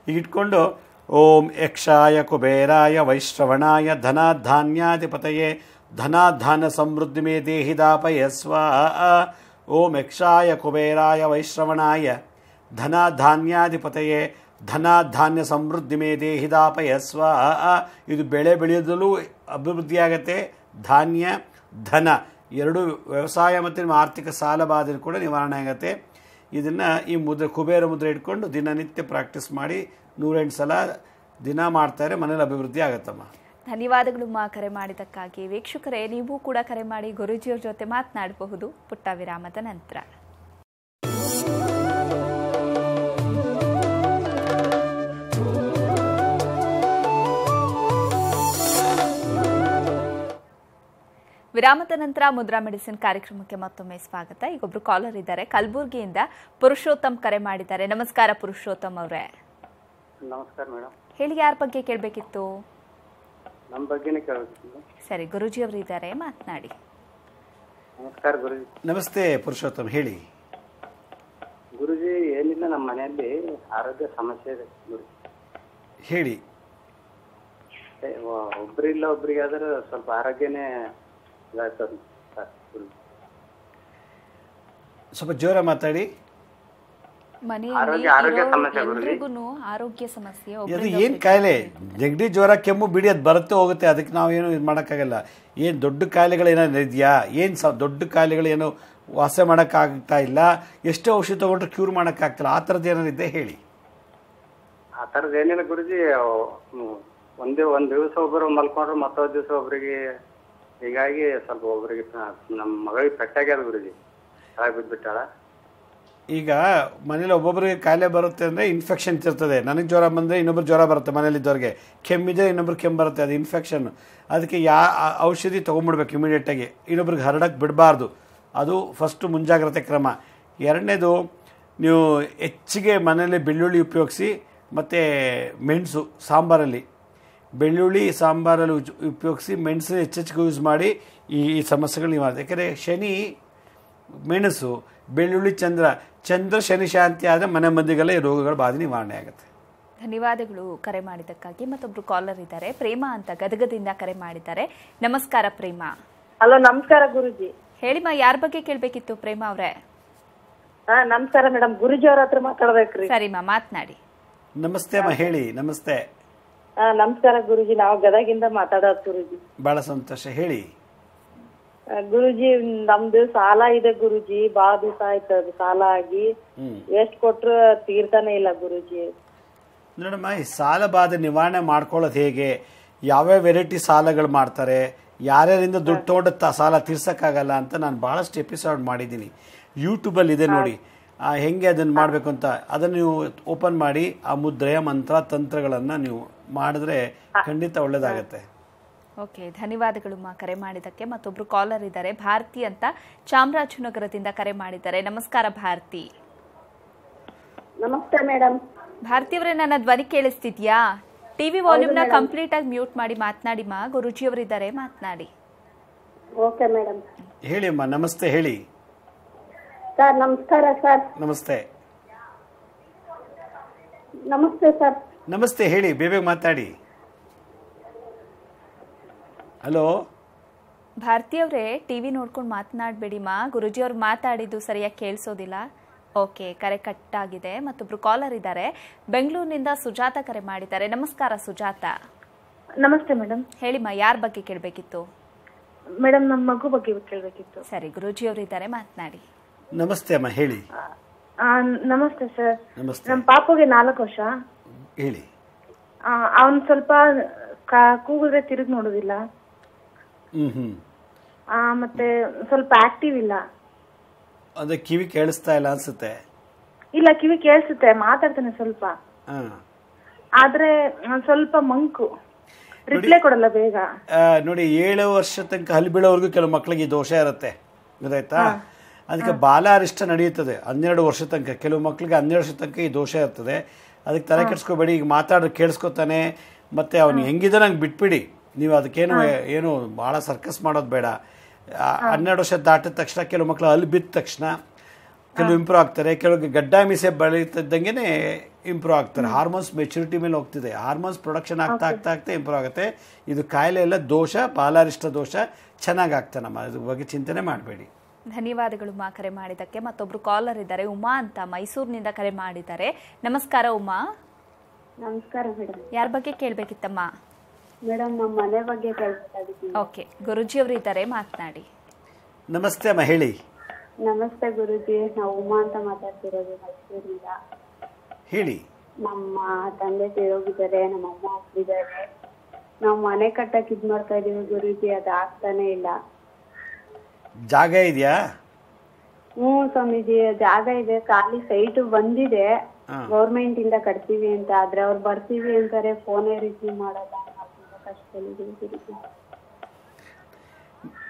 ಈಗ ಇಟ್ಕೊಂಡು ಓಂ ಯಕ್ಷಾಯ ಕುಬೇರಾಯ ವೈಶ್ರವಣಾಯ ಧನಾಧಾನ್ಯಾಧಿಪತಯೇ ಧನಾಧಾನ ಸಮೃದ್ಧಿ ಮೇ ದೇಹಿದಾಪಯ ಸ್ವಾಹ. ಓಂ ಯಕ್ಷಾಯ ಕುಬೇರಾಯ ವೈಶ್ರವಣಾಯ ಧನಾಧಾನ್ಯಾಧಿಪತಯೇ ಧನಾಧಾನ್ಯ ಸಮೃದ್ಧಿ ಮೇ ದೇಹಿದಾಪಯ ಸ್ವಾಹ. ಇದು ಬೆಳೆ ಬೆಳೆಯೋದಲ್ಲೂ ಅಭಿವೃದ್ಧಿಯಾಗತ್ತೆ. ಧಾನ್ಯ, ಧನ ಎರಡು, ವ್ಯವಸಾಯ ಮತ್ತು ನಿಮ್ಮ ಆರ್ಥಿಕ ಸಾಲ ಬಾಧೆ ಕೂಡ ನಿವಾರಣೆ ಆಗುತ್ತೆ. ಇದನ್ನು ಈ ಮುದ್ರೆ, ಕುಬೇರ ಮುದ್ರೆ ಇಟ್ಕೊಂಡು ದಿನನಿತ್ಯ ಪ್ರಾಕ್ಟೀಸ್ ಮಾಡಿ 108 ಸಲ ದಿನ ಮಾಡ್ತಾರೆ. ಮನೇಲಿ ಅಭಿವೃದ್ಧಿ ಆಗುತ್ತಮ್ಮ. ಧನ್ಯವಾದಗಳು ಮಾ ಕರೆ ಮಾಡಿದ್ದಕ್ಕಾಗಿ. ವೀಕ್ಷಕರೇ, ನೀವು ಕೂಡ ಕರೆ ಮಾಡಿ ಗುರೂಜಿಯವ್ರ ಜೊತೆ ಮಾತನಾಡಬಹುದು ಪುಟ್ಟ ವಿರಾಮದ ನಂತರ. ವಿರಾಮದ ನಂತರ ಮುದ್ರಾ ಮೆಡಿಸಿನ್ ಕಾರ್ಯಕ್ರಮಕ್ಕೆ ಮತ್ತೊಮ್ಮೆ ಸ್ವಾಗತ. ಈಗೊಬ್ರು ಕಾಲರ್ ಇದ್ದಾರೆ, ಕಲಬುರಗಿಯಿಂದ ಪುರುಷೋತ್ತಮ್ ಕರೆ ಮಾಡಿದ್ದಾರೆ. ನಮಸ್ಕಾರ ಪುರುಷೋತ್ತಮ್ ಅವರೇ. ನಮಸ್ಕಾರ ಮೇಡಮ್. ಹೇಳಿ, ಯಾರ ಬಗ್ಗೆ ಕೇಳಬೇಕಿತ್ತು? ನಮ್ಮ ಬಗ್ಗೆನೇ ಕೇಳಬೇಕಿತ್ತು. ಸರಿ, ಗುರೂಜಿ ಅವರು ಇದ್ದಾರೆ, ಮಾತನಾಡಿ. ನಮಸ್ಕಾರ ಗುರುಜಿ. ನಮಸ್ತೆ ಪುರುಷೋತ್ತಮ್, ಹೇಳಿ. ಗುರುಜಿ, ಏನಿಲ್ಲ, ನಮ್ಮ ಮನೆಯಲ್ಲಿ ಆರೋಗ್ಯ ಸಮಸ್ಯೆ ಇದೆ ಗುರುಜಿ. ಹೇಳಿ. ಒಬ್ರಿಲ್ಲ ಒಬ್ರಿಗಾದ್ರೆ ಸ್ವಲ್ಪ ಆರೋಗ್ಯನೇ ಇದಾಗ್ತದೆ ಗುರುಜಿ. ಸ್ವಲ್ಪ ಜೋರ ಮಾತಾಡಿ. ಆರೋಗ್ಯ ಸಮಸ್ಯೆ ಅದು ಏನು ಕಾಯಿಲೆ? ನೆಗಡಿ, ಜ್ವರ, ಕೆಮ್ಮು, ಬಿಡಿ, ಅದು ಬರುತ್ತೆ ಹೋಗುತ್ತೆ. ಅದಕ್ಕೆ ನಾವೇನು ಇದು ಮಾಡೋಕ್ಕಾಗಲ್ಲ. ಏನು ದೊಡ್ಡ ಕಾಯಿಲೆಗಳೇನಾದ್ರು ಇದೆಯಾ? ಏನು ದೊಡ್ಡ ಕಾಯಿಲೆಗಳೇನು ವಾಸ ಮಾಡೋಕ್ಕಾಗ್ತಾ ಇಲ್ಲ? ಎಷ್ಟೇ ಔಷಧಿ ತೊಗೊಂಡ್ರೆ ಕ್ಯೂರ್ ಮಾಡೋಕ್ಕಾಗ್ತಿಲ್ಲ. ಆ ಥರದ್ದು ಏನಾರು ಇದೆ ಹೇಳಿ. ಆ ಥರದ್ದು ಏನಿಲ್ಲ ಗುರುಜಿ. ಒಂದ್ ದಿವಸ ಒಬ್ಬರು ಮಲ್ಕೊಂಡ್ರು ಮತ್ತೊಂದು ದಿವಸ ಒಬ್ರಿಗೆ, ಹೀಗಾಗಿ ಸ್ವಲ್ಪ ಒಬ್ರಿಗೆ ನಮ್ಮ ಮಗಳಿಗೆ ಪೆಟ್ಟಾಗ್ಯದ ಗುರುಜಿ. ಹಾಗೆ ಬಿದ್ದುಬಿಟ್ಟಾಳ. ಈಗ ಮನೇಲಿ ಒಬ್ಬೊಬ್ಬರಿಗೆ ಕಾಯಿಲೆ ಬರುತ್ತೆ ಅಂದರೆ ಇನ್ಫೆಕ್ಷನ್ ಇರ್ತದೆ. ನನಗೆ ಜ್ವರ ಬಂದರೆ ಇನ್ನೊಬ್ರು ಜ್ವರ ಬರುತ್ತೆ, ಮನೇಲಿದ್ದವ್ರಿಗೆ ಕೆಮ್ಮಿದ್ರೆ ಇನ್ನೊಬ್ರು ಕೆಮ್ಮು ಬರುತ್ತೆ, ಅದು ಇನ್ಫೆಕ್ಷನ್. ಅದಕ್ಕೆ ಔಷಧಿ ತೊಗೊಂಡ್ಬಿಡ್ಬೇಕು ಇಮಿಡಿಯೇಟಾಗಿ, ಇನ್ನೊಬ್ರಿಗೆ ಹರಡಕ್ಕೆ ಬಿಡಬಾರ್ದು. ಅದು ಫಸ್ಟು ಮುಂಜಾಗ್ರತೆ ಕ್ರಮ. ಎರಡನೇದು, ನೀವು ಹೆಚ್ಚಿಗೆ ಮನೆಯಲ್ಲಿ ಬೆಳ್ಳುಳ್ಳಿ ಉಪಯೋಗಿಸಿ, ಮತ್ತು ಮೆಣಸು ಸಾಂಬಾರಲ್ಲಿ, ಬೆಳ್ಳುಳ್ಳಿ ಸಾಂಬಾರಲ್ಲಿ ಉಪಯೋಗಿಸಿ ಮೆಣಸು ಹೆಚ್ಚೆಚ್ಚಿಗೆ ಯೂಸ್ ಮಾಡಿ ಈ ಸಮಸ್ಯೆಗಳು ನೀವು. ಯಾಕೆಂದರೆ ಶನಿ, ಮೆಣಸು, ಬೆಳ್ಳುಳ್ಳಿ, ಚಂದ್ರ ಶನಿ ಶಾಂತಿ ಆದರೆ ಮನೆ ಮಂದಿಗೆಲ್ಲ ಈ ರೋಗಗಳ ಬಾಧೆ ನಿವಾರಣೆ ಆಗುತ್ತೆ. ಧನ್ಯವಾದಗಳು ಕರೆ ಮಾಡಿದ್ದಕ್ಕಾಗಿ. ಮತ್ತೊಬ್ರು ಕಾಲರ್ ಇದ್ದಾರೆ, ಪ್ರೇಮ ಅಂತ ಗದಗದಿಂದ ಕರೆ ಮಾಡಿದ್ದಾರೆ. ನಮಸ್ಕಾರ ಪ್ರೇಮ. ಹಲೋ, ನಮಸ್ಕಾರ ಗುರುಜಿ. ಹೇಳಿಮ್ಮ, ಯಾರ ಬಗ್ಗೆ ಕೇಳಬೇಕಿತ್ತು ಪ್ರೇಮ ಅವರೇ? ನಮಸ್ಕಾರ ಮೇಡಮ್, ಗುರುಜಿ ಅವ್ರ ಹತ್ರ ಮಾತಾಡ್ಬೇಕ್ರಿ. ಸರಿಮ್ಮ, ಮಾತನಾಡಿ. ನಮಸ್ತೆ ಅಮ್ಮ, ಹೇಳಿ. ನಮಸ್ತೆ. ನಮಸ್ಕಾರ ಗುರುಜಿ, ನಾವು ಗದಗಿಂದ ಮಾತಾಡೋದು ಗುರುಜಿ. ಬಹಳ ಸಂತೋಷ, ಹೇಳಿ. ಗುರುಜಿ, ನಮ್ದು ಸಾಲ ಇದೆ ಗುರುಜಿ, ಬಾಳ ದಿವಸ ಆಯ್ತದ ಸಾಲ ಆಗಿ. ಎಷ್ಟ್ ಕೊಟ್ರು ತೀರ್ತಾನೆ ಇಲ್ಲ ಗುರುಜಿ. ನೋಡಮ್ಮ, ಈ ಸಾಲ ಬಾಧೆ ನಿವಾರಣೆ ಮಾಡ್ಕೊಳ್ಳೋದು ಹೇಗೆ? ಯಾವ್ಯಾವ ವೆರೈಟಿ ಸಾಲಗಳು ಮಾಡ್ತಾರೆ, ಯಾರ್ಯಾರಿಂದ ದುಡ್ಡು ತೊಗೊಂಡು ಸಾಲ ತೀರ್ಸಕ್ಕಾಗಲ್ಲ ಅಂತ ನಾನು ಭಾಳಷ್ಟು ಎಪಿಸೋಡ್ ಮಾಡಿದ್ದೀನಿ. ಯೂಟ್ಯೂಬಲ್ಲಿ ಇದೆ ನೋಡಿ, ಹೆಂಗೆ ಅದನ್ನು ಮಾಡಬೇಕು ಅಂತ. ಅದನ್ನು ನೀವು ಓಪನ್ ಮಾಡಿ ಆ ಮುದ್ರೆಯ ಮಂತ್ರ ತಂತ್ರಗಳನ್ನು ನೀವು ಮಾಡಿದ್ರೆ ಖಂಡಿತ ಒಳ್ಳೇದಾಗತ್ತೆ. ಓಕೆ, ಧನ್ಯವಾದಗಳು ಮಾ ಕರೆ ಮಾಡಿದ್ದಕ್ಕೆ. ಮತ್ತೊಬ್ರು ಕಾಲರ್ ಇದ್ದಾರೆ, ಭಾರತಿ ಅಂತ ಚಾಮರಾಜನಗರದಿಂದ ಕರೆ ಮಾಡಿದ್ದಾರೆ. ನಮಸ್ಕಾರ ಭಾರತಿ. ನಮಸ್ತೆ ಮೇಡಮ್. ಭಾರತಿ ಅವರೇ, ನನ್ನ ಧ್ವನಿ ಕೇಳಿಸ್ತಿದ್ಯಾ? ಟಿವಿ ವಾಲ್ಯೂಮ್ನ ಕಂಪ್ಲೀಟ್ ಆಗಿ ಮ್ಯೂಟ್ ಮಾಡಿ ಮಾತನಾಡಿ ಮಾ. ಗುರುಜಿ ಅವರಿದ್ದಾರೆ, ಮಾತನಾಡಿ. Okay madam. ಹೇಳಿ ಅಮ್ಮ. ನಮಸ್ತೆ, ಹೇಳಿ. ಸರ್ ನಮಸ್ಕಾರ. ಸರ್ ನಮಸ್ತೆ. ನಮಸ್ತೆ ಸರ್. ನಮಸ್ತೆ, ಹೇಳಿ, ಬೇಗ ಮಾತಾಡಿ. ಹಲೋ ಭಾರತಿ ಅವರೇ, ಟಿವಿ ನೋಡ್ಕೊಂಡು ಮಾತನಾಡಬೇಡಿ ಮಾ. ಗುರುಜಿ ಅವ್ರು ಮಾತಾಡಿದ್ದು ಸರಿಯಾಗಿ ಕೇಳಿಸೋದಿಲ್ಲ. ಓಕೆ, ಕರೆ ಕಟ್ ಆಗಿದೆ. ಮತ್ತೊಬ್ರು ಕಾಲರ್ ಇದ್ದಾರೆ, ಬೆಂಗಳೂರಿನಿಂದ ಸುಜಾತ ಕರೆ ಮಾಡಿದ್ದಾರೆ. ನಮಸ್ಕಾರ ಸುಜಾತ. ನಮಸ್ತೆ ಮೇಡಮ್. ಹೇಳಿಮ್ಮ, ಯಾರ ಬಗ್ಗೆ ಕೇಳಬೇಕಿತ್ತು? ಮೇಡಮ್, ನಮ್ಮ ಮಗು ಬಗ್ಗೆ ಕೇಳಬೇಕಿತ್ತು. ಸರಿ, ಗುರುಜಿ ಅವರು ಇದ್ದಾರೆ, ಮಾತನಾಡಿ. ನಮಸ್ತೆ ಅಮ್ಮ, ಹೇಳಿ. ನಮಸ್ತೆ ಸರ್. ನಮಸ್ತೆ. ನಮ್ಮ ಪಾಪುಗೆ 4 ವರ್ಷ. ಹೇಳಿ. ಅವನ್ ಸ್ವಲ್ಪ ಕೂಗಿದ್ರೆ ತಿರುಗಿ ನೋಡೋದಿಲ್ಲ. ಮತ್ತೆ ಸ್ವಲ್ಪ ಆಕ್ಟಿವ್ ಇಲ್ಲ. ಅದೇ ಕಿವಿ ಕೇಳಿಸ್ತಾ ಇಲ್ಲ ಅನ್ಸುತ್ತೆ. ಇಲ್ಲ, ಕಿವಿ ಕೇಳಿಸುತ್ತೆ, ಮಾತಾಡ್ತಾನೆ ಸ್ವಲ್ಪ. ಆದ್ರೆ ಸ್ವಲ್ಪ ಮಂಕು, ರಿಪ್ಲೈ ಕೊಡಲ್ಲ ಬೇಗ. ನೋಡಿ, 7 ವರ್ಷ ತನಕ ಹಲ್ಲು ಬೀಳೋವರೆಗೂ ಕೆಲವು ಮಕ್ಕಳಿಗೆ ದೋಷ ಇರುತ್ತೆ, ಗೊತ್ತಾಯ್ತಾ? ಅದಕ್ಕೆ ಬಾಲಾರಿಷ್ಟ ನಡೆಯುತ್ತದೆ 12 ವರ್ಷ ತನಕ. ಕೆಲವು ಮಕ್ಕಳಿಗೆ 12 ವರ್ಷ ತನಕ ಈ ದೋಷ ಇರ್ತದೆ. ಅದಕ್ಕೆ ತಲೆ ಕೆಡಿಸ್ಕೋಬೇಡಿ. ಈಗ ಮಾತಾಡೋ ಕೇಳಿಸ್ಕೊತಾನೆ, ಮತ್ತೆ ಅವ್ನು ಹೆಂಗಿದೆ ನಂಗೆ ಬಿಟ್ಬಿಡಿ. ನೀವು ಅದಕ್ಕೇನು ಏನು ಭಾಳ ಸರ್ಕಸ್ ಮಾಡೋದು ಬೇಡ. 12 ವರ್ಷ ದಾಟಿದ ತಕ್ಷಣ ಕೆಲವು ಮಕ್ಕಳು ಅಲ್ಲಿ ಬಿದ್ದ ತಕ್ಷಣ ಕೆಲವು ಇಂಪ್ರೂವ್ ಆಗ್ತಾರೆ, ಕೆಲವು ಗಡ್ಡ ಮೀಸೆ ಬೆಳೀತಿದ್ದಂಗೆ ಇಂಪ್ರೂವ್ ಆಗ್ತಾರೆ. ಹಾರ್ಮೋನ್ಸ್ ಮೆಚುರಿಟಿ ಮೇಲೆ ಹೋಗ್ತಿದೆ, ಹಾರ್ಮೋನ್ಸ್ ಪ್ರೊಡಕ್ಷನ್ ಆಗ್ತಾ ಆಗ್ತಾ ಆಗ್ತಾ ಇಂಪ್ರೂವ್ ಆಗುತ್ತೆ. ಇದು ಕಾಯಿಲೆ ಎಲ್ಲ ದೋಷ, ಬಾಲಾರಿಷ್ಟ ದೋಷ. ಚೆನ್ನಾಗಿ ಆಗ್ತಾನಮ್ಮ, ಅದ್ರ ಬಗ್ಗೆ ಚಿಂತನೆ ಮಾಡಬೇಡಿ. ಧನ್ಯವಾದಗಳು ಮಾ ಕರೆ ಮಾಡಿದ್ದಕ್ಕೆ. ಮತ್ತೊಬ್ರು ಕಾಲರ್ ಇದ್ದಾರೆ, ಉಮಾ ಅಂತ ಮೈಸೂರಿನಿಂದ ಕರೆ ಮಾಡಿದ್ದಾರೆ. ನಮಸ್ಕಾರ ಉಮಾ. ನಮಸ್ಕಾರ ಮೇಡಮ್. ಯಾರ ಬಗ್ಗೆ ಕೇಳಬೇಕಿತ್ತಮ್ಮ? ಮೇಡಮ್, ನಮ್ಮ ಮನೆ ಬಗ್ಗೆ ಕೇಳಬೇಕಾಗಿತ್ತು. ಓಕೆ, ಗುರುಜಿ ಅವರು ಇದ್ದಾರೆ, ಮಾತನಾಡಿ. ನಮಸ್ತೆ ಅಮ್ಮ, ಹೇಳಿ. ನಮಸ್ತೆ ಗುರುಜಿ, ನಾವು ಉಮಾ ಅಂತ ಮಾತಾಡ್ತಿರೋದು ಮೈಸೂರಿಂದ. ಹೇಳಿ. ನಮ್ಮ ತಂದೆ ತೀರೋಗಿದ್ದಾರೆ, ನಮ್ಮ ಅಮ್ಮ ಹೋಗಿದ್ದಾರೆ. ನಾವ್ ಮನೆ ಕಟ್ಟಕ್ ಇದ್ ಮಾಡ್ತಾ ಇದೀವಿ ಗುರುಜಿ, ಅದ್ ಆಗ್ತಾನೆ ಇಲ್ಲ. ಜಾಗ ಇದೆಯಾ? ಸ್ವಾಮೀಜಿ, ಜಾಗ ಇದೆ, ಖಾಲಿ ಸೈಟ್ ಬಂದಿದೆ, ಗೌರ್ಮೆಂಟ್ ಇಂದ ಕಟ್ತೀವಿ ಅಂತ. ಆದ್ರೆ ಅವ್ರು ಬರ್ತೀವಿ ಅಂತಾರೆ, ಫೋನೇ ರಿಸೀವ್ ಮಾಡಲ್ಲ.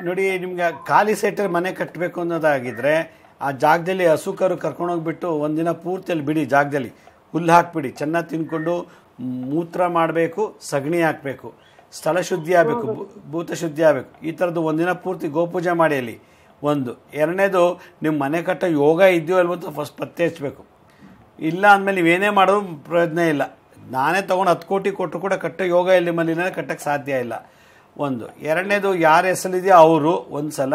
ನೋಡಿ, ನಿಮ್ಗೆ ಖಾಲಿ ಸೈಟಲ್ಲಿ ಮನೆ ಕಟ್ಟಬೇಕು ಅನ್ನೋದಾಗಿದ್ರೆ ಆ ಜಾಗದಲ್ಲಿ ಹಸುಕರು ಕರ್ಕೊಂಡೋಗ್ಬಿಟ್ಟು ಒಂದಿನ ಪೂರ್ತಿಯಲ್ಲಿ ಬಿಡಿ, ಜಾಗದಲ್ಲಿ ಹುಲ್ಲು ಹಾಕ್ಬಿಡಿ, ಚೆನ್ನಾಗಿ ತಿನ್ಕೊಂಡು ಮೂತ್ರ ಮಾಡಬೇಕು, ಸಗಣಿ ಹಾಕಬೇಕು, ಸ್ಥಳ ಶುದ್ಧಿ ಆಗಬೇಕು, ಭೂತ ಶುದ್ಧಿ ಆಗಬೇಕು. ಈ ಥರದ್ದು ಒಂದಿನ ಪೂರ್ತಿ ಗೋಪೂಜೆ ಮಾಡಿ ಅಲ್ಲಿ. ಒಂದು. ಎರಡನೇದು, ನಿಮ್ಮ ಮನೆ ಕಟ್ಟೋ ಯೋಗ ಇದೆಯೋ ಅಲ್ವ ಅಂತ ಫಸ್ಟ್ ಪತ್ತೆ ಹಚ್ಚಬೇಕು. ಇಲ್ಲ ಅಂದಮೇಲೆ ನೀವೇನೇ ಮಾಡೋದು ಪ್ರಯೋಜನ ಇಲ್ಲ. ನಾನೇ ತೊಗೊಂಡು 10 ಕೋಟಿ ಕೊಟ್ಟರು ಕೂಡ ಕಟ್ಟೋ ಯೋಗ ಇಲ್ಲಿ ಮಲ್ಲಿನ ಕಟ್ಟಕ್ಕೆ ಸಾಧ್ಯ ಇಲ್ಲ. ಒಂದು. ಎರಡನೇದು, ಯಾರ ಹೆಸರಿದೆಯೋ ಅವರು ಒಂದು ಸಲ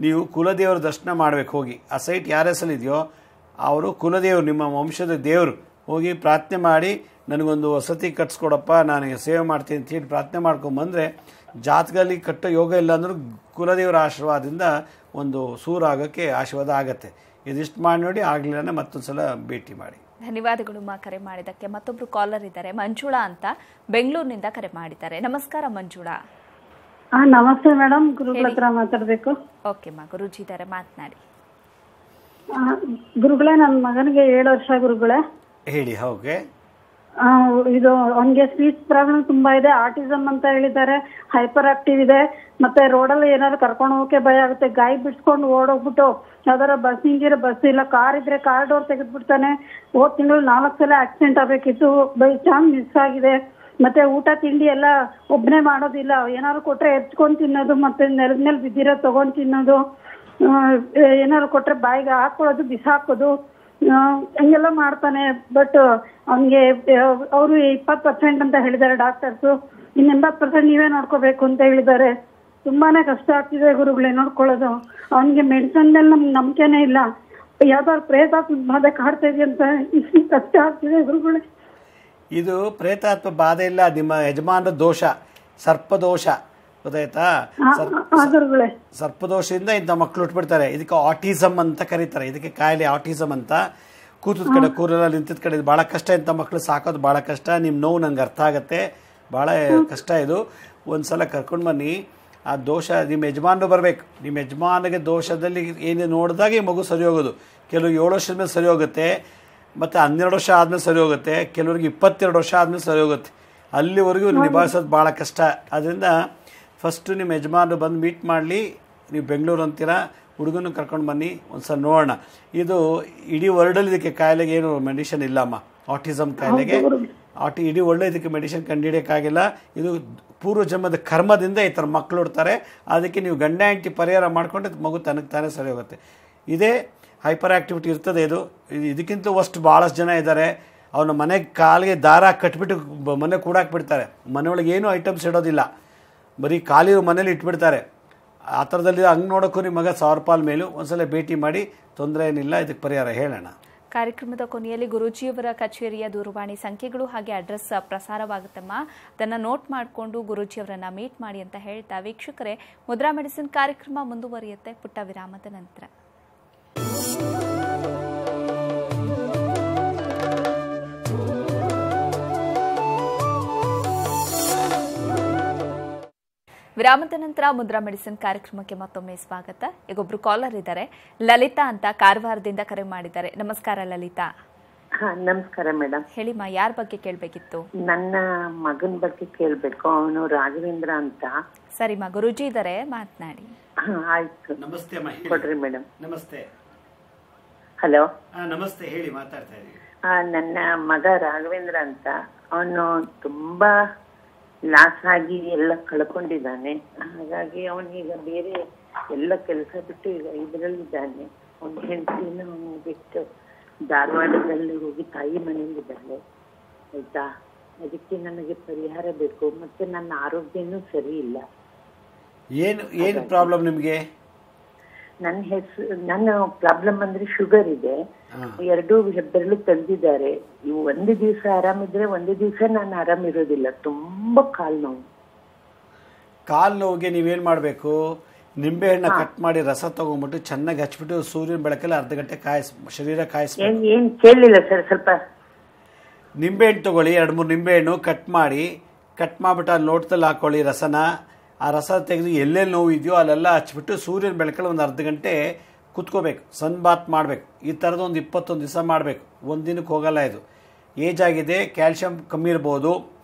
ನೀವು ಕುಲದೇವರ ದರ್ಶನ ಮಾಡಬೇಕು. ಹೋಗಿ ಆ ಸೈಟ್ ಯಾರ ಹೆಸರಿದೆಯೋ ಅವರು ಕುಲದೇವರು, ನಿಮ್ಮ ವಂಶದ ದೇವರು, ಹೋಗಿ ಪ್ರಾರ್ಥನೆ ಮಾಡಿ ನನಗೊಂದು ವಸತಿ ಕಟ್ಸ್ಕೊಡಪ್ಪ, ನನಗೆ ಸೇವೆ ಮಾಡ್ತೀನಿ ಅಂತ ಹೇಳಿ ಪ್ರಾರ್ಥನೆ ಮಾಡ್ಕೊಂಬಂದರೆ ಜಾತಕದಲ್ಲಿ ಕಟ್ಟೋ ಯೋಗ ಇಲ್ಲ ಅಂದರೂ ಕುಲದೇವರ ಆಶೀರ್ವಾದದಿಂದ ಒಂದು ಸೂರಾಗೋಕ್ಕೆ ಆಶೀರ್ವಾದ ಆಗತ್ತೆ. ಇದಿಷ್ಟು ಮಾಡಿ ನೋಡಿ, ಆಗಲಿಲ್ಲ ಮತ್ತೊಂದು ಸಲ ಭೇಟಿ ಮಾಡಿ. ಧನ್ಯವಾದಗಳು ಮಾ ಕರೆ ಮಾಡಿದ್ದಕ್ಕೆ. ಮತ್ತೊಬ್ರು ಕಾಲರ್ ಇದ್ದಾರೆ, ಮಂಜುಳಾ ಅಂತ, ಬೆಂಗಳೂರಿನಿಂದ ಕರೆ ಮಾಡಿದ್ದಾರೆ. ನಮಸ್ಕಾರ ಮಂಜುಳಾ. ನಮಸ್ತೆ ಮೇಡಮ್, ಗುರುಗಳ ಹತ್ರ ಮಾತಾಡ್ಬೇಕು. ಓಕೆ ಮಾ, ಗುರುಜಿ ಇದ್ದಾರೆ, ಮಾತನಾಡಿ. ಗುರುಗಳೇ, ನನ್ನ ಮಗನಿಗೆ 7 ವರ್ಷ ಗುರುಗಳೇ. ಹೇಳಿ. ಓಕೆ. ಇದು ಅವನಿಗೆ ಸ್ಪೀಚ್ ಪ್ರಾಬ್ಲಮ್ ತುಂಬಾ ಇದೆ, ಆಟಿಸಮ್ ಅಂತ ಹೇಳಿದ್ದಾರೆ, ಹೈಪರ್ ಆಕ್ಟಿವ್ ಇದೆ. ಮತ್ತೆ ರೋಡಲ್ಲಿ ಏನಾದ್ರು ಕರ್ಕೊಂಡು ಹೋಗಕ್ಕೆ ಭಯ ಆಗುತ್ತೆ. ಗಾಯ ಬಿಡ್ಸ್ಕೊಂಡು ಓಡೋಗ್ಬಿಟ್ಟು ಯಾವ್ದಾರ ಬಸ್ ಹಿಂಗಿರೋ ಬಸ್ ಇಲ್ಲ, ಕಾರ್ ಇದ್ರೆ ಕಾರ್ ಡೋರ್ ತೆಗೆದ್ಬಿಡ್ತಾನೆ. ಹೋದ್ ತಿಂಗಳು 4 ಸಲ ಆಕ್ಸಿಡೆಂಟ್ ಆಗ್ಬೇಕಿತ್ತು, ಬೈ ಚಾನ್ಸ್ ಮಿಸ್ ಆಗಿದೆ. ಮತ್ತೆ ಊಟ ತಿಂಡಿ ಎಲ್ಲ ಒಬ್ಬನೇ ಮಾಡೋದಿಲ್ಲ, ಏನಾದ್ರು ಕೊಟ್ರೆ ಎತ್ಕೊಂಡ್ ತಿನ್ನೋದು, ಮತ್ತೆ ನೆಲದ ಮೇಲೆ ಬಿದ್ದಿರೋ ತಗೊಂಡ್ ತಿನ್ನೋದು, ಏನಾದ್ರು ಕೊಟ್ರೆ ಬಾಯಿಗೆ ಹಾಕೊಳ್ಳೋದು, ಬಿಸಾಕೋದು, ಹಂಗೆಲ್ಲ ಮಾಡ್ತಾನೆ. ಬಟ್ ಅವನಿಗೆ ಅವರು 20% ಅಂತ ಹೇಳಿದ್ದಾರೆ ಡಾಕ್ಟರ್ಸು, ಇನ್ನು 80% ನೀವೇ ನೋಡ್ಕೋಬೇಕು ಅಂತ ಹೇಳಿದ್ದಾರೆ. ತುಂಬಾನೇ ಕಷ್ಟ ಆಗ್ತಿದೆ ಗುರುಗಳೇ ನೋಡ್ಕೊಳ್ಳೋದು. ಅವನಿಗೆ ಮೆಡಿಸನ್ ಮೇಲೆ ನಮ್ಗೆ ನಂಬಿಕೆನೇ ಇಲ್ಲ. ಯಾವ್ದಾದ್ರು ಪ್ರೇತಾತ್ಮ ಬಾಧೆ ಕಾಡ್ತಾ ಇದೆ ಅಂತ ಕಷ್ಟ ಆಗ್ತಿದೆ ಗುರುಗಳೇ. ಇದು ಪ್ರೇತಾತ್ಮ ಬಾಧೆ ಇಲ್ಲ, ನಿಮ್ಮ ಯಜಮಾನರ ದೋಷ, ಸರ್ಪದೋಷ, ಗೊತ್ತಾಯ್ತಾ? ಸರ್ಪದೋಷದಿಂದ ಇಂಥ ಮಕ್ಕಳು ಹುಟ್ಬಿಡ್ತಾರೆ. ಇದಕ್ಕೆ ಆಟಿಸಮ್ ಅಂತ ಕರೀತಾರೆ. ಇದಕ್ಕೆ ಕಾಯಿಲೆ ಆಟಿಸಮ್ ಅಂತ. ಕೂತದ ಕಡೆ ಕೂರಲ್ಲ, ನಿಂತಿದ ಕಡೆ ಭಾಳ ಕಷ್ಟ. ಇಂಥ ಮಕ್ಕಳು ಸಾಕೋದು ಭಾಳ ಕಷ್ಟ. ನಿಮ್ಮ ನೋವು ನಂಗೆ ಅರ್ಥ ಆಗುತ್ತೆ, ಭಾಳ ಕಷ್ಟ ಇದು. ಒಂದು ಸಲ ಕರ್ಕೊಂಡು ಬನ್ನಿ. ಆ ದೋಷ ನಿಮ್ಮ ಯಜಮಾನರು ಬರಬೇಕು. ನಿಮ್ಮ ಯಜಮಾನಿಗೆ ದೋಷದಲ್ಲಿ ಏನು ನೋಡಿದಾಗ ಈ ಮಗು ಸರಿ ಹೋಗೋದು. ಕೆಲವು 7 ವರ್ಷದ ಮೇಲೆ ಸರಿ ಹೋಗುತ್ತೆ, ಮತ್ತು 12 ವರ್ಷ ಆದಮೇಲೆ ಸರಿ ಹೋಗುತ್ತೆ, ಕೆಲವರಿಗೆ 22 ವರ್ಷ ಆದಮೇಲೆ ಸರಿ ಹೋಗುತ್ತೆ. ಅಲ್ಲಿವರೆಗೂ ನಿಭಾಯಿಸೋದು ಭಾಳ ಕಷ್ಟ. ಅದರಿಂದ ಫಸ್ಟು ನಿಮ್ಮ ಯಜಮಾನರು ಬಂದು ಮೀಟ್ ಮಾಡಲಿ. ನೀವು ಬೆಂಗಳೂರು ಅಂತೀರ, ಹುಡುಗನ ಕರ್ಕೊಂಡು ಬನ್ನಿ, ಒಂದು ಸಲ ನೋಡೋಣ. ಇದು ಇಡೀ ವರ್ಲ್ಡಲ್ಲಿ ಇದಕ್ಕೆ ಕಾಯಿಲೆಗೆ ಏನು ಮೆಡಿಷನ್ ಇಲ್ಲಮ್ಮ. ಆಟಿಸಮ್ ಕಾಯಿಲೆಗೆ ಇಡೀ ಒಳ್ಳೆ ಇದಕ್ಕೆ ಮೆಡಿಸಿನ್ ಕಂಡುಹಿಡಿಯೋಕ್ಕಾಗಿಲ್ಲ. ಇದು ಪೂರ್ವ ಜನ್ಮದ ಕರ್ಮದಿಂದ ಈ ಥರ ಮಕ್ಕಳು ಹುಡ್ತಾರೆ. ಅದಕ್ಕೆ ನೀವು ಗಂಡ ಹೆಂಡತಿ ಪರಿಹಾರ ಮಾಡಿಕೊಂಡ್ರೆ ಮಗು ತನಗೆ ತಾನೇ ಸರಿ ಹೋಗುತ್ತೆ. ಇದೇ ಹೈಪರ್ ಆ್ಯಕ್ಟಿವಿಟಿ ಇರ್ತದೆ. ಇದಕ್ಕಿಂತ ಅಷ್ಟು ಭಾಳಷ್ಟು ಜನ ಇದ್ದಾರೆ. ಅವನ ಮನೆಗೆ ಕಾಲಿಗೆ ದಾರ ಕಟ್ಬಿಟ್ಟು ಮನೆ ಕೂಡಾಕ್ಬಿಡ್ತಾರೆ. ಮನೆಯೊಳಗೆ ಏನೂ ಐಟಮ್ಸ್ ಇಡೋದಿಲ್ಲ, ಬರೀ ಖಾಲಿ ಮನೇಲಿ ಇಟ್ಬಿಡ್ತಾರೆ. ಆ ಥರದಲ್ಲಿ ಹಂಗೆ ನೋಡೋಕ್ಕೂ ನಿಮ್ಮ ಮಗ 1000 ರೂಪಾಯಿ ಮೇಲೂ ಒಂದ್ಸಲ ಭೇಟಿ ಮಾಡಿ, ತೊಂದರೆ ಏನಿಲ್ಲ, ಇದಕ್ಕೆ ಪರಿಹಾರ ಹೇಳೋಣ. ಕಾರ್ಯಕ್ರಮದ ಕೊನೆಯಲ್ಲಿ ಗುರೂಜಿಯವರ ಕಚೇರಿಯ ದೂರವಾಣಿ ಸಂಖ್ಯೆಗಳು ಹಾಗೆ ಅಡ್ರೆಸ್ ಪ್ರಸಾರವಾಗುತ್ತಮ್ಮ. ಅದನ್ನು ನೋಟ್ ಮಾಡಿಕೊಂಡು ಗುರೂಜಿಯವರನ್ನ ಮೀಟ್ ಮಾಡಿ ಅಂತ ಹೇಳ್ತಾ ವೀಕ್ಷಕರೇ, ಮುದ್ರಾ ಮೆಡಿಸಿನ್ ಕಾರ್ಯಕ್ರಮ ಮುಂದುವರಿಯುತ್ತೆ ಪುಟ್ಟ ವಿರಾಮದ ನಂತರ. ವಿರಾಮದ ನಂತರ ಮುದ್ರಾ ಮೆಡಿಸಿನ್ ಕಾರ್ಯಕ್ರಮಕ್ಕೆ ಮತ್ತೊಮ್ಮೆ ಸ್ವಾಗತ. ಈಗೊಬ್ರು ಕಾಲರ್ ಇದ್ದಾರೆ, ಲಲಿತಾ ಅಂತ, ಕಾರವಾರದಿಂದ ಕರೆ ಮಾಡಿದ್ದಾರೆ. ನಮಸ್ಕಾರ ಲಲಿತಾ. ನಮಸ್ಕಾರ ಮೇಡಮ್. ಹೇಳಿಮ್ಮ, ಯಾರ ಬಗ್ಗೆ ಕೇಳಬೇಕಿತ್ತು? ನನ್ನ ಮಗನ ಬಗ್ಗೆ ಕೇಳಬೇಕು. ಅವನು ರಾಘವೇಂದ್ರ ಅಂತ. ಸರಿಮ್ಮ, ಗುರುಜಿ ಇದ್ದಾರೆ, ಮಾತನಾಡಿ. ಆಯ್ತು. ನಮಸ್ತೆ ಕೊಡ್ರಿ ಮೇಡಮ್. ನಮಸ್ತೆ. ಹಲೋ. ನಮಸ್ತೆ, ಹೇಳಿ, ಮಾತಾಡ್ತಾ ಇದ್ದೀವಿ. ನನ್ನ ಮಗ ರಾಘವೇಂದ್ರ ಅಂತ. ಅವನು ತುಂಬಾ ಲಾಸ್ ಆಗಿ ಎಲ್ಲ ಕಳ್ಕೊಂಡಿದ್ದಾನೆ. ಹಾಗಾಗಿ ಅವನೀಗ ಬೇರೆ ಎಲ್ಲ ಕೆಲಸ ಬಿಟ್ಟು ಈಗ ಇದರಲ್ಲಿದ್ದಾನೆ. ಅವನ ಹೆಂಡತಿನ ಅವನು ಬಿಟ್ಟು ಧಾರವಾಡದಲ್ಲಿ ಹೋಗಿ ತಾಯಿ ಮನೆಯಲ್ಲಿದ್ದಾಳೆ. ಆಯ್ತಾ, ಅದಕ್ಕೆ ನನಗೆ ಪರಿಹಾರ ಬೇಕು. ಮತ್ತೆ ನನ್ನ ಆರೋಗ್ಯನೂ ಸರಿ ಇಲ್ಲ. ಏನು ಪ್ರಾಬ್ಲಮ್ ನಿಮಗೆ? ನನ್ನ ಪ್ರಾಬ್ಲಮ್ ಅಂದ್ರೆ ಶುಗರ್ ಇದೆ. 2 ಹೆಬ್ಬೆರಳು ತೆಗ್ದಿದ್ದಾರೆ. ಇವು ಒಂದು ದಿವಸ ಆರಾಮಿದ್ರೆ ಒಂದು ದಿವಸ ನಾನು ಆರಾಮಿರೋದಿಲ್ಲ. ತುಂಬಾ ಕಾಲು ನೋವಿಗೆ ನೀವೇನ್ ಮಾಡ್ಬೇಕು? ನಿಂಬೆ ಹಣ್ಣ ಕಟ್ ಮಾಡಿ ರಸ ತಗೊಂಡ್ಬಿಟ್ಟು ಚೆನ್ನಾಗಿ ಹಚ್ಬಿಟ್ಟು ಸೂರ್ಯನ ಬೆಳಕಲ್ಲಿ ಅರ್ಧ ಗಂಟೆ ಶರೀರ ಕಾಯಿಸ್ಬೇಕು. ಏನ್ ಕೇಳಲಿಲ್ಲ ಸರ್, ಸ್ವಲ್ಪ ನಿಂಬೆ ಹಣ್ಣು ತಗೊಳ್ಳಿ. 2-3 ನಿಂಬೆ ಹಣ್ಣು ಕಟ್ ಮಾಡಿ ಕಟ್ ಮಾಡಿಬಿಟ್ಟು ಆ ಲೋಟದಲ್ಲಿ ಹಾಕೊಳ್ಳಿ ರಸನ. ಆ ರಸ ತೆಗೆದು ಎಲ್ಲೆಲ್ಲಿ ನೋವು ಇದೆಯೋ ಅಲ್ಲೆಲ್ಲ ಹಚ್ಬಿಟ್ಟು ಸೂರ್ಯನ ಬೆಳಕಲ್ಲಿ ಒಂದು ಅರ್ಧ ಗಂಟೆ ಕುತ್ಕೋಬೇಕು, ಸನ್ ಬಾತ್ ಮಾಡಬೇಕು. ಈ ಥರದ್ದು ಒಂದು 21 ದಿವಸ ಮಾಡಬೇಕು. ಒಂದು ದಿನಕ್ಕೆ ಹೋಗಲ್ಲ ಇದು. ಏಜ್ ಆಗಿದೆ, ಕ್ಯಾಲ್ಶಿಯಂ ಕಮ್ಮಿ ಇರ್ಬೋದು,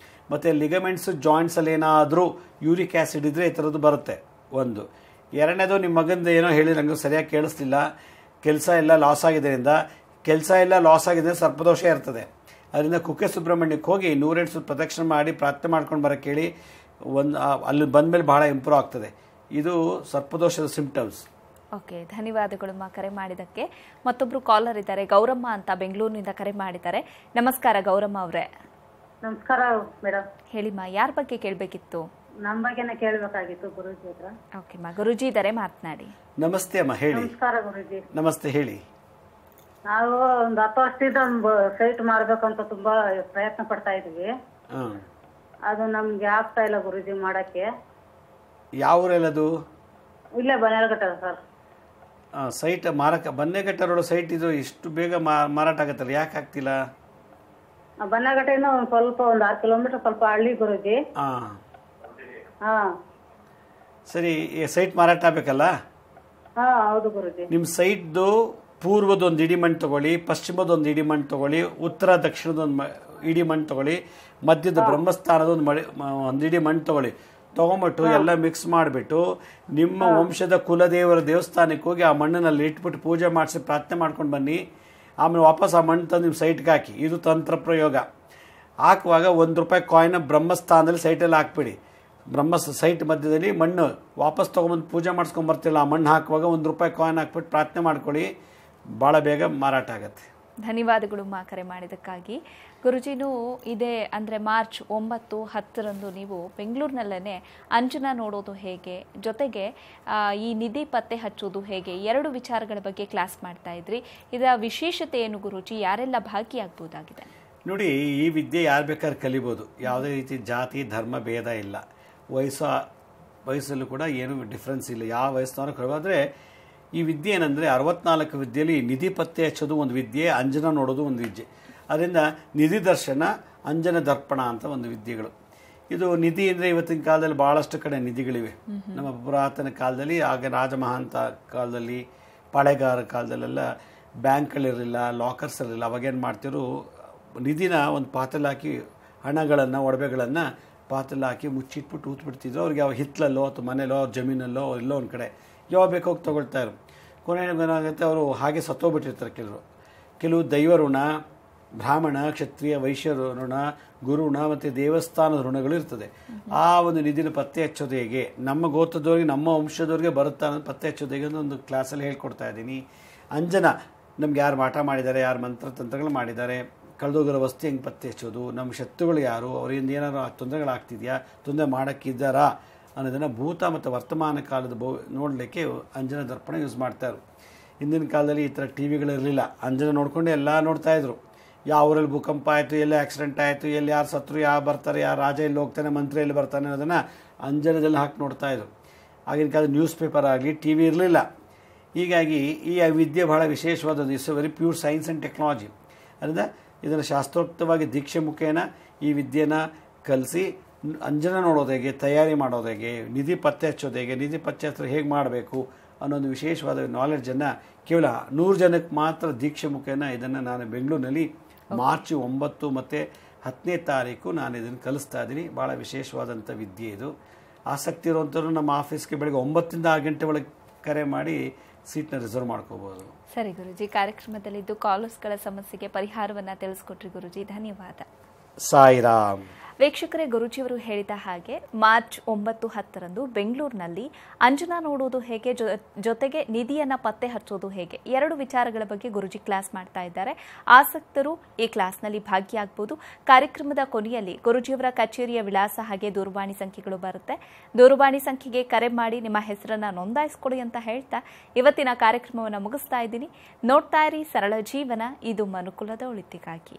ಮತ್ತು ಲಿಗಮೆಂಟ್ಸು ಜಾಯಿಂಟ್ಸಲ್ಲಿ ಏನಾದರೂ ಯೂರಿಕ್ ಆ್ಯಸಿಡ್ ಇದ್ದರೆ ಈ ಥರದ್ದು ಬರುತ್ತೆ. ಒಂದು. ಎರಡನೇದು, ನಿಮ್ಮ ಮಗಂದು ಏನೋ ಹೇಳಿ ನನಗೆ ಸರಿಯಾಗಿ ಕೇಳಿಸ್ತಿಲ್ಲ, ಕೆಲಸ ಎಲ್ಲ ಲಾಸ್ ಆಗಿದ್ದರಿಂದ. ಕೆಲಸ ಎಲ್ಲ ಲಾಸ್ ಆಗಿದೆ, ಸರ್ಪದೋಷ ಇರ್ತದೆ. ಅದರಿಂದ ಕುಕ್ಕೆ ಸುಬ್ರಹ್ಮಣ್ಯಕ್ಕೆ ಹೋಗಿ 108 ಸುತ್ತು ಪ್ರದಕ್ಷಿಣೆ ಮಾಡಿ ಪ್ರಾರ್ಥನೆ ಮಾಡ್ಕೊಂಡು ಬರೋಕ್ಕೆ ಹೇಳಿ. ಅಲ್ಲಿ ಬಂದಮೇಲೆ ಭಾಳ ಇಂಪ್ರೂವ್ ಆಗ್ತದೆ. ಇದು ಸರ್ಪದೋಷದ ಸಿಂಪ್ಟಮ್ಸ್. ಓಕೆ, ಧನ್ಯವಾದಗಳು ಕರೆ ಮಾಡಿದ್ದಕ್ಕೆ. ಮತ್ತೊಬ್ರು ಕಾಲರ್ ಇದ್ದಾರೆ, ಗೌರಮ್ಮ ಅಂತ ಬೆಂಗಳೂರಿನಿಂದ ಕರೆ ಮಾಡಿದ್ದಾರೆ. ನಮಸ್ಕಾರ ಗೌರಮ್ಮ ಅವರೇ. ನಮಸ್ಕಾರ ಮೇಡಮ್. ಹೇಳಿಮ್ಮ, ಯಾರ ಬಗ್ಗೆ ಕೇಳಬೇಕಿತ್ತು? ನಮ್ಮ ಬಗ್ಗೆನೇ ಕೇಳಬೇಕಾಗಿತ್ತು ಗುರುಜಿ ಹತ್ರ. ಓಕೆ ಮಾ, ಗುರುಜಿ ಇದ್ದಾರೆ, ಮಾತನಾಡಿ. ನಮಸ್ತೆ ಅಮ್ಮ, ಹೇಳಿ. ನಮಸ್ಕಾರ ಗುರುಜಿ. ನಮಸ್ತೆ, ಹೇಳಿ. ನಾವು ಒಂದು 10 ವರ್ಷದಿಂದ ಒಂದು ಸೈಟ್ ಮಾಡ್ಬೇಕಂತ ತುಂಬಾ ಪ್ರಯತ್ನ ಪಡ್ತಾ ಇದ್ವಿ. ಅದು ನಮ್ಗೆ ಆಗ್ತಾ ಇಲ್ಲ ಗುರುಜಿ ಮಾಡಕ್ಕೆ. ಯಾವ ಊರಲ್ಲದು? ಇಲ್ಲೇ ಬನ್ನೇರಘಟ್ಟ ಸರ್. ಸೈಟ್ ಮಾರಕ ಬನ್ನೇಘಟ್ಟ ರೋಡ್ ಸೈಟ್ ಇದು ಇಷ್ಟು ಬೇಗ ಮಾರಾಟ ಆಗತ್ತಲ್ಲ, ಯಾಕೆ ಆಗ್ತಿಲ್ಲ? ಬನ್ನೇರಘಟ್ಟದಿಂದ ಒಂದು ಸ್ವಲ್ಪ 6 ಕಿಲೋಮೀಟರ್ ಸ್ವಲ್ಪ ಹಳ್ಳಿ ಗುರುಜಿ. ಸರಿ, ಸೈಟ್ ಮಾರಾಟ ಆಗ್ಬೇಕಲ್ಲ? ಹೌದು ಗುರುಜಿ. ನಿಮ್ಮ ಸೈಟ್ದು ಪೂರ್ವದೊಂದು ಇಡಿ ಮಣ್ಣು ತಗೊಳ್ಳಿ, ಪಶ್ಚಿಮದೊಂದು ಇಡಿ ಮಣ್ಣು ತಗೊಳ್ಳಿ, ಉತ್ತರ ದಕ್ಷಿಣದೊಂದು ಇಡಿ ಮಣ್ಣು ತಗೊಳ್ಳಿ, ಮಧ್ಯದ ಬ್ರಹ್ಮಸ್ಥಾನದೊಂದು ಒಂದು ಇಡಿ ಮಣ್ಣು ತಗೊಳ್ಳಿ. ತೊಗೊಂಬಿಟ್ಟು ಎಲ್ಲ ಮಿಕ್ಸ್ ಮಾಡಿಬಿಟ್ಟು ನಿಮ್ಮ ವಂಶದ ಕುಲದೇವರ ದೇವಸ್ಥಾನಕ್ಕೆ ಹೋಗಿ ಆ ಮಣ್ಣಲ್ಲಿ ಇಟ್ಬಿಟ್ಟು ಪೂಜೆ ಮಾಡಿಸಿ ಪ್ರಾರ್ಥನೆ ಮಾಡ್ಕೊಂಡು ಬನ್ನಿ. ಆಮೇಲೆ ವಾಪಸ್ ಆ ಮಣ್ಣು ತಂದು ನಿಮ್ಮ ಸೈಟ್ಗೆ ಹಾಕಿ. ಇದು ತಂತ್ರ ಪ್ರಯೋಗ. ಹಾಕುವಾಗ ₹1 ಕಾಯಿನ ಬ್ರಹ್ಮಸ್ಥಾನದಲ್ಲಿ ಸೈಟಲ್ಲಿ ಹಾಕ್ಬಿಡಿ. ಸೈಟ್ ಮಧ್ಯದಲ್ಲಿ ಮಣ್ಣು ವಾಪಸ್ ತೊಗೊಂಬಂದು ಪೂಜೆ ಮಾಡಿಸ್ಕೊಂಬರ್ತಿಲ್ಲ, ಆ ಮಣ್ಣು ಹಾಕುವಾಗ ₹1 ಕಾಯಿನ್ ಹಾಕ್ಬಿಟ್ಟು ಪ್ರಾರ್ಥನೆ ಮಾಡ್ಕೊಳ್ಳಿ. ಭಾಳ ಬೇಗ ಮಾರಾಟ ಆಗುತ್ತೆ. ಧನ್ಯವಾದಗಳು ಕರೆ ಮಾಡಿದ್ದಕ್ಕಾಗಿ. ಗುರುಜಿನೂ ಇದೇ ಅಂದರೆ ಮಾರ್ಚ್ 9, 10ರಂದು ನೀವು ಬೆಂಗಳೂರಿನಲ್ಲೇ ಅಂಜನ ನೋಡೋದು ಹೇಗೆ, ಜೊತೆಗೆ ಈ ನಿಧಿ ಪತ್ತೆ ಹಚ್ಚೋದು ಹೇಗೆ, 2 ವಿಚಾರಗಳ ಬಗ್ಗೆ ಕ್ಲಾಸ್ ಮಾಡ್ತಾ ಇದ್ರಿ. ಇದರ ವಿಶೇಷತೆ ಏನು ಗುರುಜಿ? ಯಾರೆಲ್ಲ ಭಾಗಿಯಾಗಬಹುದಾಗಿದೆ? ನೋಡಿ, ಈ ವಿದ್ಯೆ ಯಾರು ಬೇಕಾದ್ರೆ ಕಲಿಬೋದು. ಯಾವುದೇ ರೀತಿ ಜಾತಿ ಧರ್ಮ ಭೇದ ಇಲ್ಲ. ವಯಸ್ಸಲ್ಲೂ ಕೂಡ ಏನು ಡಿಫ್ರೆನ್ಸ್ ಇಲ್ಲ. ಯಾವ ವಯಸ್ಸಿನವರು ಕಲಿಬೋದ್ರೆ ಈ ವಿದ್ಯೆ ಏನಂದರೆ 64 ವಿದ್ಯೆಯಲ್ಲಿ ನಿಧಿ ಪತ್ತೆ ಹಚ್ಚೋದು ಒಂದು ವಿದ್ಯೆ, ಅಂಜನ ನೋಡೋದು ಒಂದು ವಿದ್ಯೆ. ಅದರಿಂದ ನಿಧಿ ದರ್ಶನ, ಅಂಜನ ದರ್ಪಣ ಅಂತ ಒಂದು ವಿದ್ಯೆಗಳು. ಇದು ನಿಧಿ ಅಂದರೆ ಇವತ್ತಿನ ಕಾಲದಲ್ಲಿ ಭಾಳಷ್ಟು ಕಡೆ ನಿಧಿಗಳಿವೆ. ನಮ್ಮ ಪುರಾತನ ಕಾಲದಲ್ಲಿ, ಆಗ ರಾಜಮಹಾಂತ ಕಾಲದಲ್ಲಿ, ಪಾಳೆಗಾರ ಕಾಲದಲ್ಲೆಲ್ಲ ಬ್ಯಾಂಕ್ಗಳಿರಲಿಲ್ಲ, ಲಾಕರ್ಸ್ ಇರಲಿಲ್ಲ. ಅವಾಗೇನು ಮಾಡ್ತಿದ್ರು, ನಿಧಿನ ಒಂದು ಪಾತ್ರೆಲಿ ಹಾಕಿ ಹಣಗಳನ್ನು, ಒಡವೆಗಳನ್ನು ಪಾತ್ರೆಲಿ ಹಾಕಿ ಮುಚ್ಚಿಟ್ಬಿಟ್ಟು ಊತ್ಬಿಡ್ತಿದ್ರು. ಅವ್ರಿಗೆ ಯಾವ ಹಿತ್ತಲಲ್ಲೋ ಅಥವಾ ಮನೇಲೋ ಜಮೀನಲ್ಲೋ ಎಲ್ಲೋ ಒಂದು ಕಡೆ ಯಾವಾಗ ಬೇಕೋ ಹೋಗಿ ತೊಗೊಳ್ತಾಯಿದ್ರು. ಕೊನೆಗೇನಾಗುತ್ತೆ, ಅವರು ಹಾಗೆ ಸತ್ತೋಗ್ಬಿಟ್ಟಿರ್ತಾರೆ. ಕೆಲವು ದೈವ ಋಣ, ಬ್ರಾಹ್ಮಣ, ಕ್ಷತ್ರಿಯ, ವೈಶ್ಯ ಋಣ, ಗುರುಋಣ ಮತ್ತು ದೇವಸ್ಥಾನದ ಋಣಗಳು ಇರ್ತದೆ. ಆ ಒಂದು ನಿಧಿನ ಪತ್ತೆ ಹಚ್ಚೋದು ಹೇಗೆ, ನಮ್ಮ ಗೋತ್ರದವ್ರಿಗೆ, ನಮ್ಮ ವಂಶದವ್ರಿಗೆ ಬರುತ್ತಾ ಅನ್ನೋದು ಪತ್ತೆ ಹಚ್ಚೋದು ಹೇಗೆ ಅಂತ ಒಂದು ಕ್ಲಾಸಲ್ಲಿ ಹೇಳ್ಕೊಡ್ತಾ ಇದ್ದೀನಿ. ಅಂಜನ, ನಮ್ಗೆ ಯಾರು ಮಾಟ ಮಾಡಿದ್ದಾರೆ, ಯಾರು ಮಂತ್ರತಂತ್ರಗಳು ಮಾಡಿದ್ದಾರೆ, ಕಳೆದೋಗಿರೋ ವಸ್ತು ಹೆಂಗೆ ಪತ್ತೆ ಹಚ್ಚೋದು, ನಮ್ಮ ಶತ್ರುಗಳು ಯಾರು, ಅವರಿಂದ ಏನಾದ್ರು ತೊಂದರೆಗಳಾಗ್ತಿದೆಯಾ, ತೊಂದರೆ ಮಾಡೋಕ್ಕಿದ್ದಾರಾ ಅನ್ನೋದನ್ನು ಭೂತ ಮತ್ತು ವರ್ತಮಾನ ಕಾಲದ ನೋಡಲಿಕ್ಕೆ ಅಂಜನ ದರ್ಪಣ ಯೂಸ್ ಮಾಡ್ತಾಯಿದ್ರು. ಹಿಂದಿನ ಕಾಲದಲ್ಲಿ ಈ ಥರ ಟಿ ವಿಗಳಿರಲಿಲ್ಲ. ಅಂಜನ ನೋಡಿಕೊಂಡು ಎಲ್ಲ ನೋಡ್ತಾಯಿದ್ರು. ಯಾವ ಊರಲ್ಲಿ ಭೂಕಂಪ ಆಯಿತು, ಎಲ್ಲಿ ಆಕ್ಸಿಡೆಂಟ್ ಆಯಿತು, ಎಲ್ಲಿ ಯಾರು ಸತ್ರು, ಯಾರು ಬರ್ತಾರೆ, ಯಾರು ರಾಜ ಎಲ್ಲಿ ಹೋಗ್ತಾನೆ, ಮಂತ್ರಿ ಎಲ್ಲಿ ಬರ್ತಾನೆ ಅನ್ನೋದನ್ನು ಅಂಜನದಲ್ಲಿ ಹಾಕಿ ನೋಡ್ತಾಯಿದ್ರು. ಆಗಿನ ಕಾಲದ ನ್ಯೂಸ್ ಪೇಪರ್ ಆಗಲಿ, ಟಿ ವಿ ಇರಲಿಲ್ಲ. ಹೀಗಾಗಿ ಈ ವಿದ್ಯೆ ಬಹಳ ವಿಶೇಷವಾದದ್ದು. It's very pure science and technology. ಅದರಿಂದ ಇದನ್ನು ಶಾಸ್ತ್ರೋಕ್ತವಾಗಿ ದೀಕ್ಷೆ ಮುಖೇನ ಈ ವಿದ್ಯೆನ ಕಲಿಸಿ ಅಂಜನ ನೋಡೋದು ಹೇಗೆ, ತಯಾರಿ ಮಾಡೋದು ಹೇಗೆ, ನಿಧಿ ಪತ್ತೆ ಹಚ್ಚೋದು ಹೇಗೆ, ನಿಧಿ ಪತ್ತೆ ಹಚ್ಚೋದು ಹೇಗೆ ಮಾಡಬೇಕು ಅನ್ನೋದು ವಿಶೇಷವಾದ ನಾಲೆಡ್ಜನ್ನು ಕೇವಲ 100 ಜನಕ್ಕೆ ಮಾತ್ರ ದೀಕ್ಷೆ ಮುಖೇನ ಇದನ್ನು ನಾನು ಬೆಂಗಳೂರಿನಲ್ಲಿ ಮಾರ್ಚ್ 9 ಮತ್ತು 10ನೇ ತಾರೀಕು ನಾನು ಇದನ್ನು ಕಲಿಸ್ತಾ ಇದ್ದೀನಿ. ಭಾಳ ವಿಶೇಷವಾದಂಥ ವಿದ್ಯೆ ಇದು. ಆಸಕ್ತಿ ಇರುವಂಥವ್ರು ನಮ್ಮ ಆಫೀಸ್ಗೆ ಬೆಳಗ್ಗೆ 9ರಿಂದ 6 ಗಂಟೆ ಒಳಗೆ ಕರೆ ಮಾಡಿ ಸೀಟ್ನ ರಿಸರ್ವ್ ಮಾಡ್ಕೋಬೋದು. ಸರಿ ಗುರುಜಿ, ಕಾರ್ಯಕ್ರಮದಲ್ಲಿದ್ದು ಕಾಲರ್ಸ್ಗಳ ಸಮಸ್ಯೆಗೆ ಪರಿಹಾರವನ್ನು ತಿಳಿಸ್ಕೊಟ್ರಿ ಗುರುಜಿ, ಧನ್ಯವಾದ. ಸಾಯಿರಾಮ್. ವೀಕ್ಷಕರೇ, ಗುರುಜಿಯವರು ಹೇಳಿದ ಹಾಗೆ ಮಾರ್ಚ್ 9, 10ರಂದು ಬೆಂಗಳೂರಿನಲ್ಲಿ ಅಂಜನ ನೋಡೋದು ಹೇಗೆ, ಜೊತೆಗೆ ನಿಧಿಯನ್ನು ಪತ್ತೆ ಹಚ್ಚೋದು ಹೇಗೆ, 2 ವಿಚಾರಗಳ ಬಗ್ಗೆ ಗುರುಜಿ ಕ್ಲಾಸ್ ಮಾಡ್ತಾ ಇದ್ದಾರೆ. ಆಸಕ್ತರು ಈ ಕ್ಲಾಸ್ನಲ್ಲಿ ಭಾಗಿಯಾಗಬಹುದು. ಕಾರ್ಯಕ್ರಮದ ಕೊನೆಯಲ್ಲಿ ಗುರುಜಿಯವರ ಕಚೇರಿಯ ವಿಳಾಸ ಹಾಗೆ ದೂರವಾಣಿ ಸಂಖ್ಯೆಗಳು ಬರುತ್ತೆ. ದೂರವಾಣಿ ಸಂಖ್ಯೆಗೆ ಕರೆ ಮಾಡಿ ನಿಮ್ಮ ಹೆಸರನ್ನು ನೋಂದಾಯಿಸಿಕೊಡಿ ಅಂತ ಹೇಳ್ತಾ ಇವತ್ತಿನ ಕಾರ್ಯಕ್ರಮವನ್ನು ಮುಗಿಸ್ತಾ ಇದ್ದೀನಿ. ನೋಡ್ತಾ ಇರಿ ಸರಳ ಜೀವನ, ಇದು ಮನುಕುಲದ ಒಳಿತಿಗಾಗಿ.